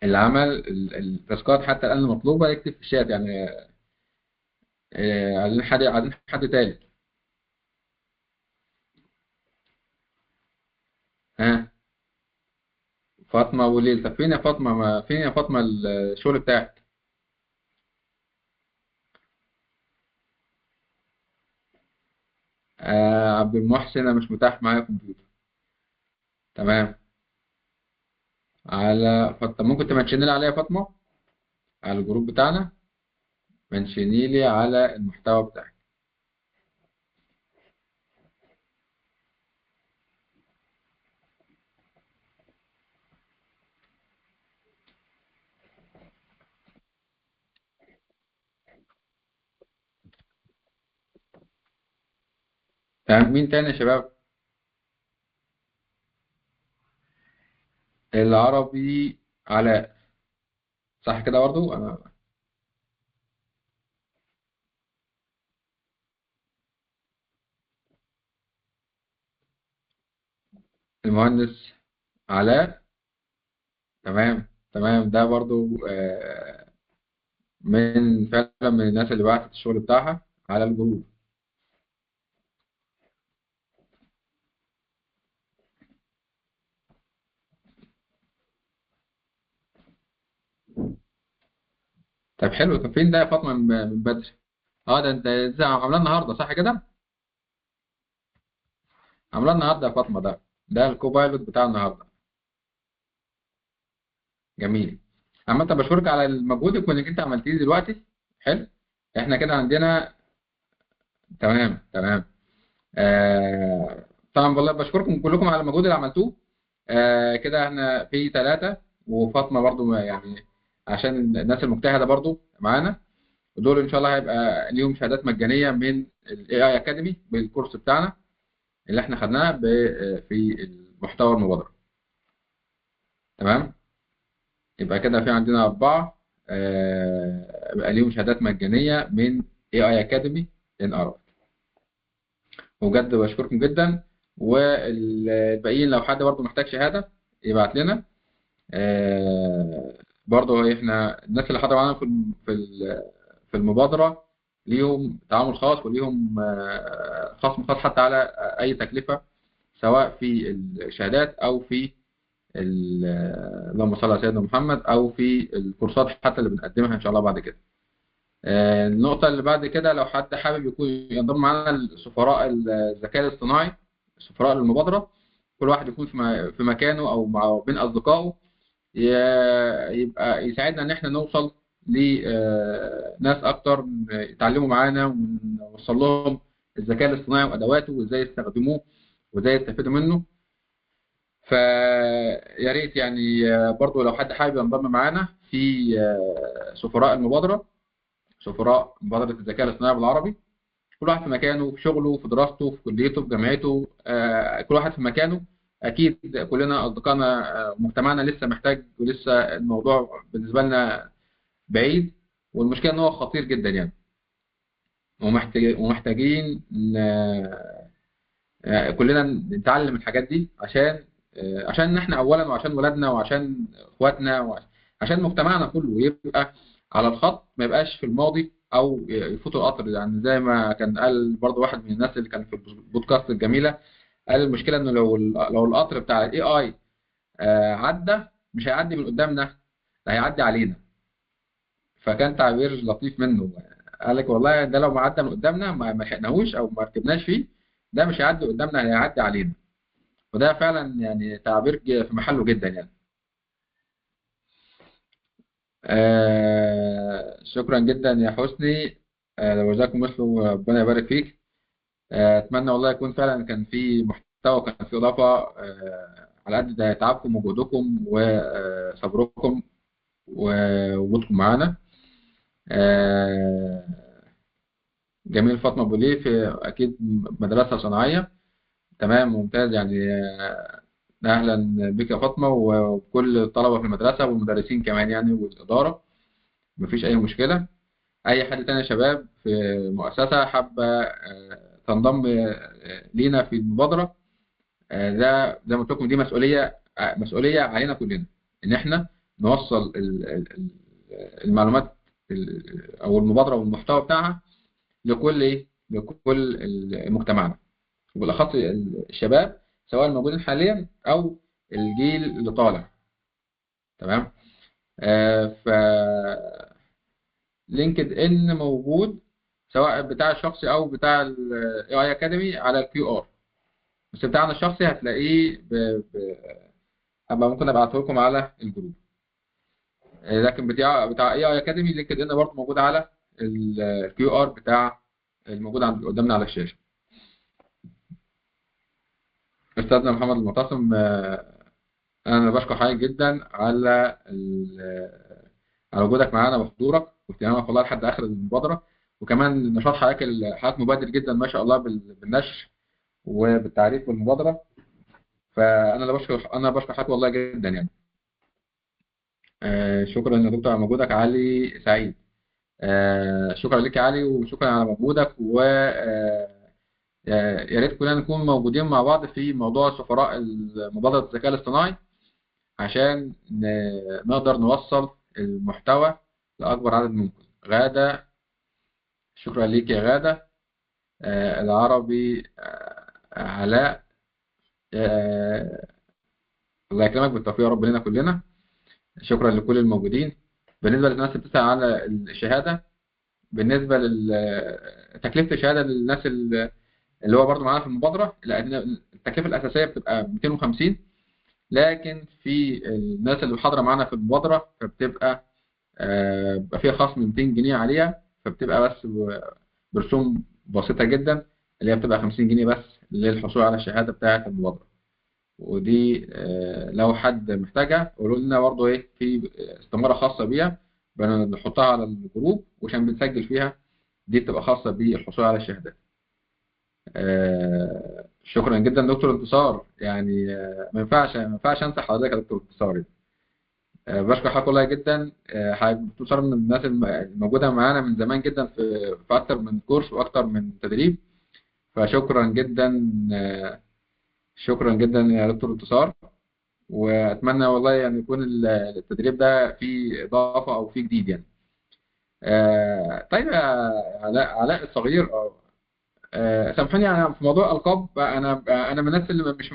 اللي عمل التاسكات حتى الآن المطلوبة يكتب في الشات يعني. عايزين حد تالت. ها، فاطمة وليل. طب فين يا فاطمة؟ فين يا فاطمة الشغل بتاعك؟ عبد المحسن، أنا مش متاح معايا كمبيوتر. تمام. على فاطمة، ممكن تمنشني لي عليها فاطمة على الجروب بتاعنا، منشني لي على المحتوى بتاعك. تمام. مين تاني يا شباب؟ العربي علاء، صح كده برضو انا؟ المهندس علاء. تمام تمام، ده برضو من فعلا من الناس اللي بعتت الشغل بتاعها على الجروب. طب حلو. طب فين ده يا فاطمة من بدري؟ اه ده انت ازاي عاملاه النهارده صح كده؟ عاملاه النهارده يا فاطمة، ده الكوبايلوت بتاع النهارده. جميل. عامة بشكرك على مجهودك وانك انت عملتيه دلوقتي. حلو. احنا كده عندنا. تمام تمام. طبعا والله بشكركم كلكم على المجهود اللي عملتوه. كده احنا في ثلاثة، وفاطمة برضو يعني عشان الناس المجتهدة برضو معانا. ودول ان شاء الله هيبقى ليهم شهادات مجانية من الاي اي اكاديمي بالكورس بتاعنا اللي احنا خدناه في المحتوى المبادرة. تمام. يبقى كده في عندنا أربعة يبقى ليهم شهادات مجانية من اي اي اكاديمي ان ار. وبجد بشكركم جدا. والباقيين لو حد برضو محتاج شهادة يبعت لنا. برضو احنا الناس اللي حضروا معانا في المبادرة ليهم تعامل خاص وليهم خصم خاص حتى على أي تكلفة، سواء في الشهادات أو في اللهم صل على سيدنا محمد، أو في الكورسات حتى اللي بنقدمها إن شاء الله بعد كده. النقطة اللي بعد كده، لو حد حابب يكون ينضم معانا السفراء الذكاء الاصطناعي، سفراء المبادرة، كل واحد يكون في مكانه أو مع بين أصدقائه، يبقى يساعدنا إن إحنا نوصل لناس أكتر يتعلموا معانا ونوصل لهم الذكاء الاصطناعي وأدواته وإزاي يستخدموه وإزاي يستفيدوا منه. فيا ريت يعني برضو لو حد حابب ينضم معانا في سفراء المبادرة، سفراء مبادرة الذكاء الاصطناعي بالعربي، كل واحد في مكانه، في شغله، في دراسته، في كليته، في جامعته، كل واحد في مكانه. أكيد كلنا أصدقائنا، مجتمعنا لسه محتاج، ولسه الموضوع بالنسبة لنا بعيد، والمشكلة إن هو خطير جدا يعني. ومحتاجين كلنا نتعلم الحاجات دي عشان احنا أولا، وعشان ولادنا، وعشان إخواتنا، وعشان مجتمعنا كله يبقى على الخط، ما يبقاش في الماضي او يفوت القطر. يعني زي ما كان قال برضو واحد من الناس اللي كان في البودكاست الجميله، قال المشكله انه لو القطر بتاع الاي اي عدى، مش هيعدي من قدامنا، ده هيعدي علينا. فكان تعبير لطيف منه. قال لك والله ده لو ما عدى من قدامنا، ما لحقناهوش او ما ركبناش فيه، ده مش هيعدي قدامنا، هيعدي علينا. وده فعلا يعني تعبير في محله جدا يعني. شكرا جدا يا حسني. وجزاكم مثله، ربنا يبارك فيك. اتمنى والله يكون فعلا كان في محتوى، كان في اضافه على قد ده تعبكم وجهدكم وصبركم ووجودكم معانا. آه، جميل. فاطمه ابو ليف اكيد مدرسه صناعيه. تمام ممتاز يعني. اهلا بك يا فاطمه، وكل الطلبه في المدرسه والمدرسين كمان يعني والاداره. مفيش اي مشكله. اي حد تاني يا شباب في مؤسسه حابه تنضم لينا في المبادره، ده زي ما قلت لكم، دي مسؤوليه علينا كلنا، ان احنا نوصل المعلومات او المبادره والمحتوى بتاعها لكل لكل مجتمعنا، وبالاخص الشباب، سواء الموجودين حاليا او الجيل اللي طالع. تمام. ف لينكد ان موجود، سواء بتاع الشخصي او بتاع الاي اي اكاديمي، على الكيو ار. بس بتاعنا الشخصي هتلاقيه هبقى ممكن ابعته لكم على الجروب. لكن بتاع اي اي اكاديمي لينكد ان برضه موجود على الكيو ار بتاع الموجود قدامنا على الشاشه. استاذنا محمد المعتصم، انا بشكر حضرتك جدا على على وجودك معانا وحضورك واهتمامك والله لحد اخر المبادره، وكمان نشاط حضرتك مبادر جدا ما شاء الله بالنشر وبالتعريف بالمبادره. انا بشكر حضرتك والله جدا يعني. شكرا يا دكتور على مجهودك. علي سعيد، شكرا لك يا علي وشكرا على مجهودك، و يا ريت كلنا نكون موجودين مع بعض في موضوع سفراء مبادرة الذكاء الاصطناعي عشان نقدر نوصل المحتوى لأكبر عدد ممكن. غادة، شكرا ليك يا غادة. العربي، علاء، آه، الله يكرمك بالتوفيق يا رب لنا كلنا. شكرا لكل الموجودين. بالنسبة للناس اللي بتسأل على الشهادة، بالنسبة لتكلفة الشهادة للناس اللي هو برضو معانا في المبادرة، لأن التكلفة الأساسية بتبقى 250، لكن في الناس اللي حاضرة معانا في المبادرة فبتبقى بيبقى فيها خصم 200 جنيه عليها، فبتبقى بس برسوم بسيطة جدا اللي هي بتبقى 50 جنيه بس للحصول على الشهادة بتاعة المبادرة. ودي لو حد محتاجها قولوا لنا برضه ايه، في استمارة خاصة بيها بنحطها على الجروب وعشان بنسجل فيها، دي بتبقى خاصة بالحصول على الشهادات. شكرا جدا دكتور انتصار، يعني ما ينفعش انسى حضرتك يا دكتور انتصار. بشكر حضرتك والله جدا. حضرتك دكتور انتصار من الناس الموجوده معانا من زمان جدا في اكتر من كورس واكتر من تدريب، فشكرا جدا. شكرا جدا يا دكتور انتصار، واتمنى والله يعني يكون التدريب ده فيه اضافه او فيه جديد يعني. طيب يا علاء الصغير، سامحوني انا في موضوع الالقاب، انا من الناس اللي مش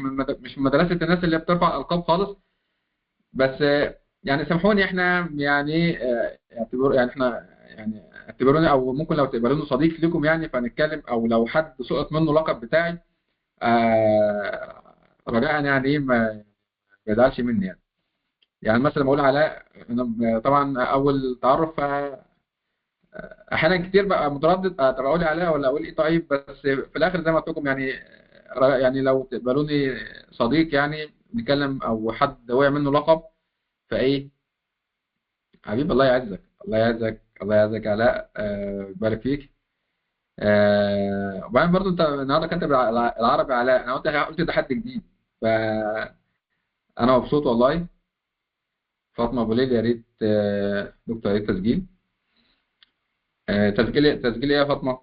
من مدرسه الناس اللي بترفع القاب خالص، بس يعني سامحوني احنا يعني يعني احنا يعني اعتبروني او ممكن لو تقبلوني صديق لكم يعني، فنتكلم او لو حد سقط منه اللقب بتاعي رجاء يعني ايه ما يزعلش مني يعني. يعني مثلا لما اقول علاء، انا طبعا اول تعرف احيانا كتير بقى متردد طب اقول علاء ولا اقول ايه، طيب بس في الاخر زي ما قلت لكم يعني، يعني لو تقبلوني صديق يعني نتكلم، او حد وقع منه لقب فايه، حبيبي الله يعزك الله يعزك الله يعزك يا علاء، بارك فيك. وبعدين برضو انت النهارده كاتب العربي علاء، انا قلت ده حد جديد، فانا مبسوط والله. فاطمه ابو ليل، يا ريت دكتور، يا ريت تسجيل. تسجيل ايه يا فاطمه؟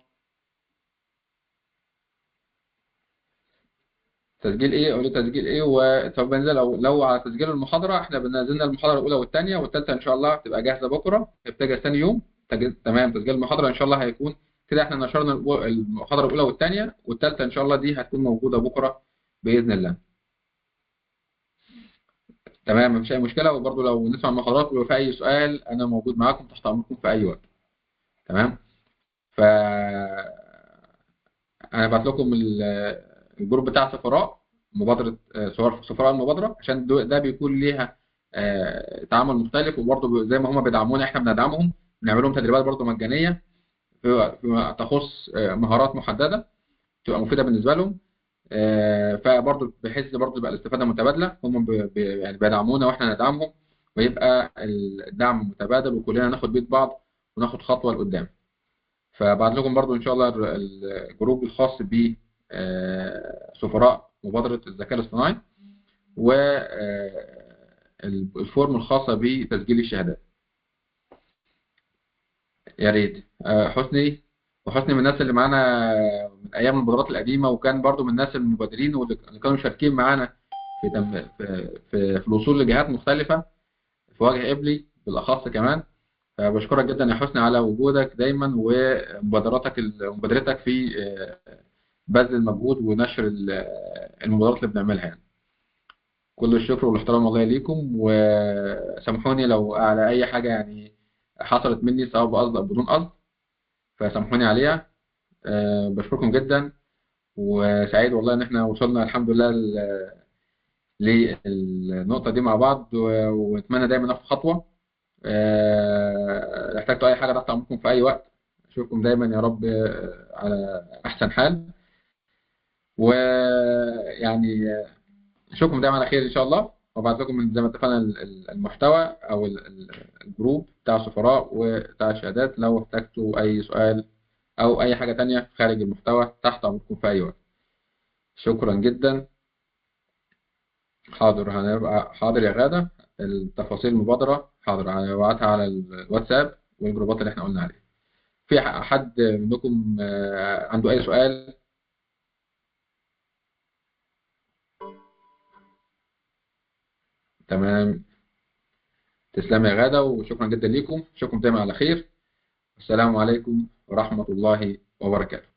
تسجيل ايه؟ قولي تسجيل ايه. طب بنزل لو على تسجيل المحاضره، احنا بنزلنا المحاضره الاولى والثانيه والثالثه ان شاء الله تبقى جاهزه بكره، تبقى ثاني يوم. تمام، تسجيل المحاضره ان شاء الله هيكون كده، احنا نشرنا المحاضره الاولى والثانيه والثالثه ان شاء الله دي هتكون موجوده بكره باذن الله. تمام، مفيش اي مشكله، وبرضه لو نسمع المحاضرات ولو في اي سؤال انا موجود معاكم تحت امركم في اي وقت. تمام. ف انا بعت لكم الجروب بتاع سفراء مبادره، سفراء المبادره، عشان ده بيكون ليها تعامل مختلف، وبرضه زي ما هم بيدعمونا احنا بندعمهم، بنعمل لهم تدريبات برضه مجانيه فيما تخص مهارات محدده تبقى مفيده بالنسبه لهم. فبرضه بحيث برضه يبقى الاستفاده متبادله، هم يعني بيدعمونا واحنا ندعمهم، ويبقى الدعم متبادل وكلنا ناخد بيد بعض وناخد خطوه لقدام. فبعت لكم برضو ان شاء الله الجروب الخاص ب سفراء مبادره الذكاء الاصطناعي، والفورم الخاصه بتسجيل الشهادات. يا ريت. حسني، وحسني من الناس اللي معانا من ايام المبادرات القديمه، وكان برضو من الناس المبادرين واللي كانوا مشاركين معانا في الوصول لجهات مختلفه في وجه قبلي بالاخص كمان. بشكرك جدا يا حسني على وجودك دايما ومبادرتك في بذل المجهود ونشر المبادرات اللي بنعملها يعني. كل الشكر والاحترام والله ليكم، وسامحوني لو على اي حاجه يعني حصلت مني سواء بقصد او بدون قصد، فسامحوني عليها. بشكركم جدا، وسعيد والله إن إحنا وصلنا الحمد لله للنقطة دي مع بعض، ونتمنى دايما ناخد خطوة. احتجتوا أي حاجة تحت أمركم في أي وقت. أشوفكم دايما يا رب على أحسن حال، ويعني أشوفكم دايما على خير إن شاء الله. وابعت لكم زي ما اتفقنا المحتوى أو الجروب بتاع السفراء وبتاع الشهادات، لو احتجتوا أي سؤال أو أي حاجة تانية خارج المحتوى تحت أمركم في أي وقت. شكرا جدا. حاضر، هنبقى حاضر يا غادة. التفاصيل المبادرة حاضر هنبعتها على الواتساب والجروبات اللي احنا قلنا عليها. في حد منكم عنده أي سؤال؟ تمام. تسلم يا غادة، وشكرا جدا ليكم. أشوفكم دايما على خير. السلام عليكم ورحمة الله وبركاته.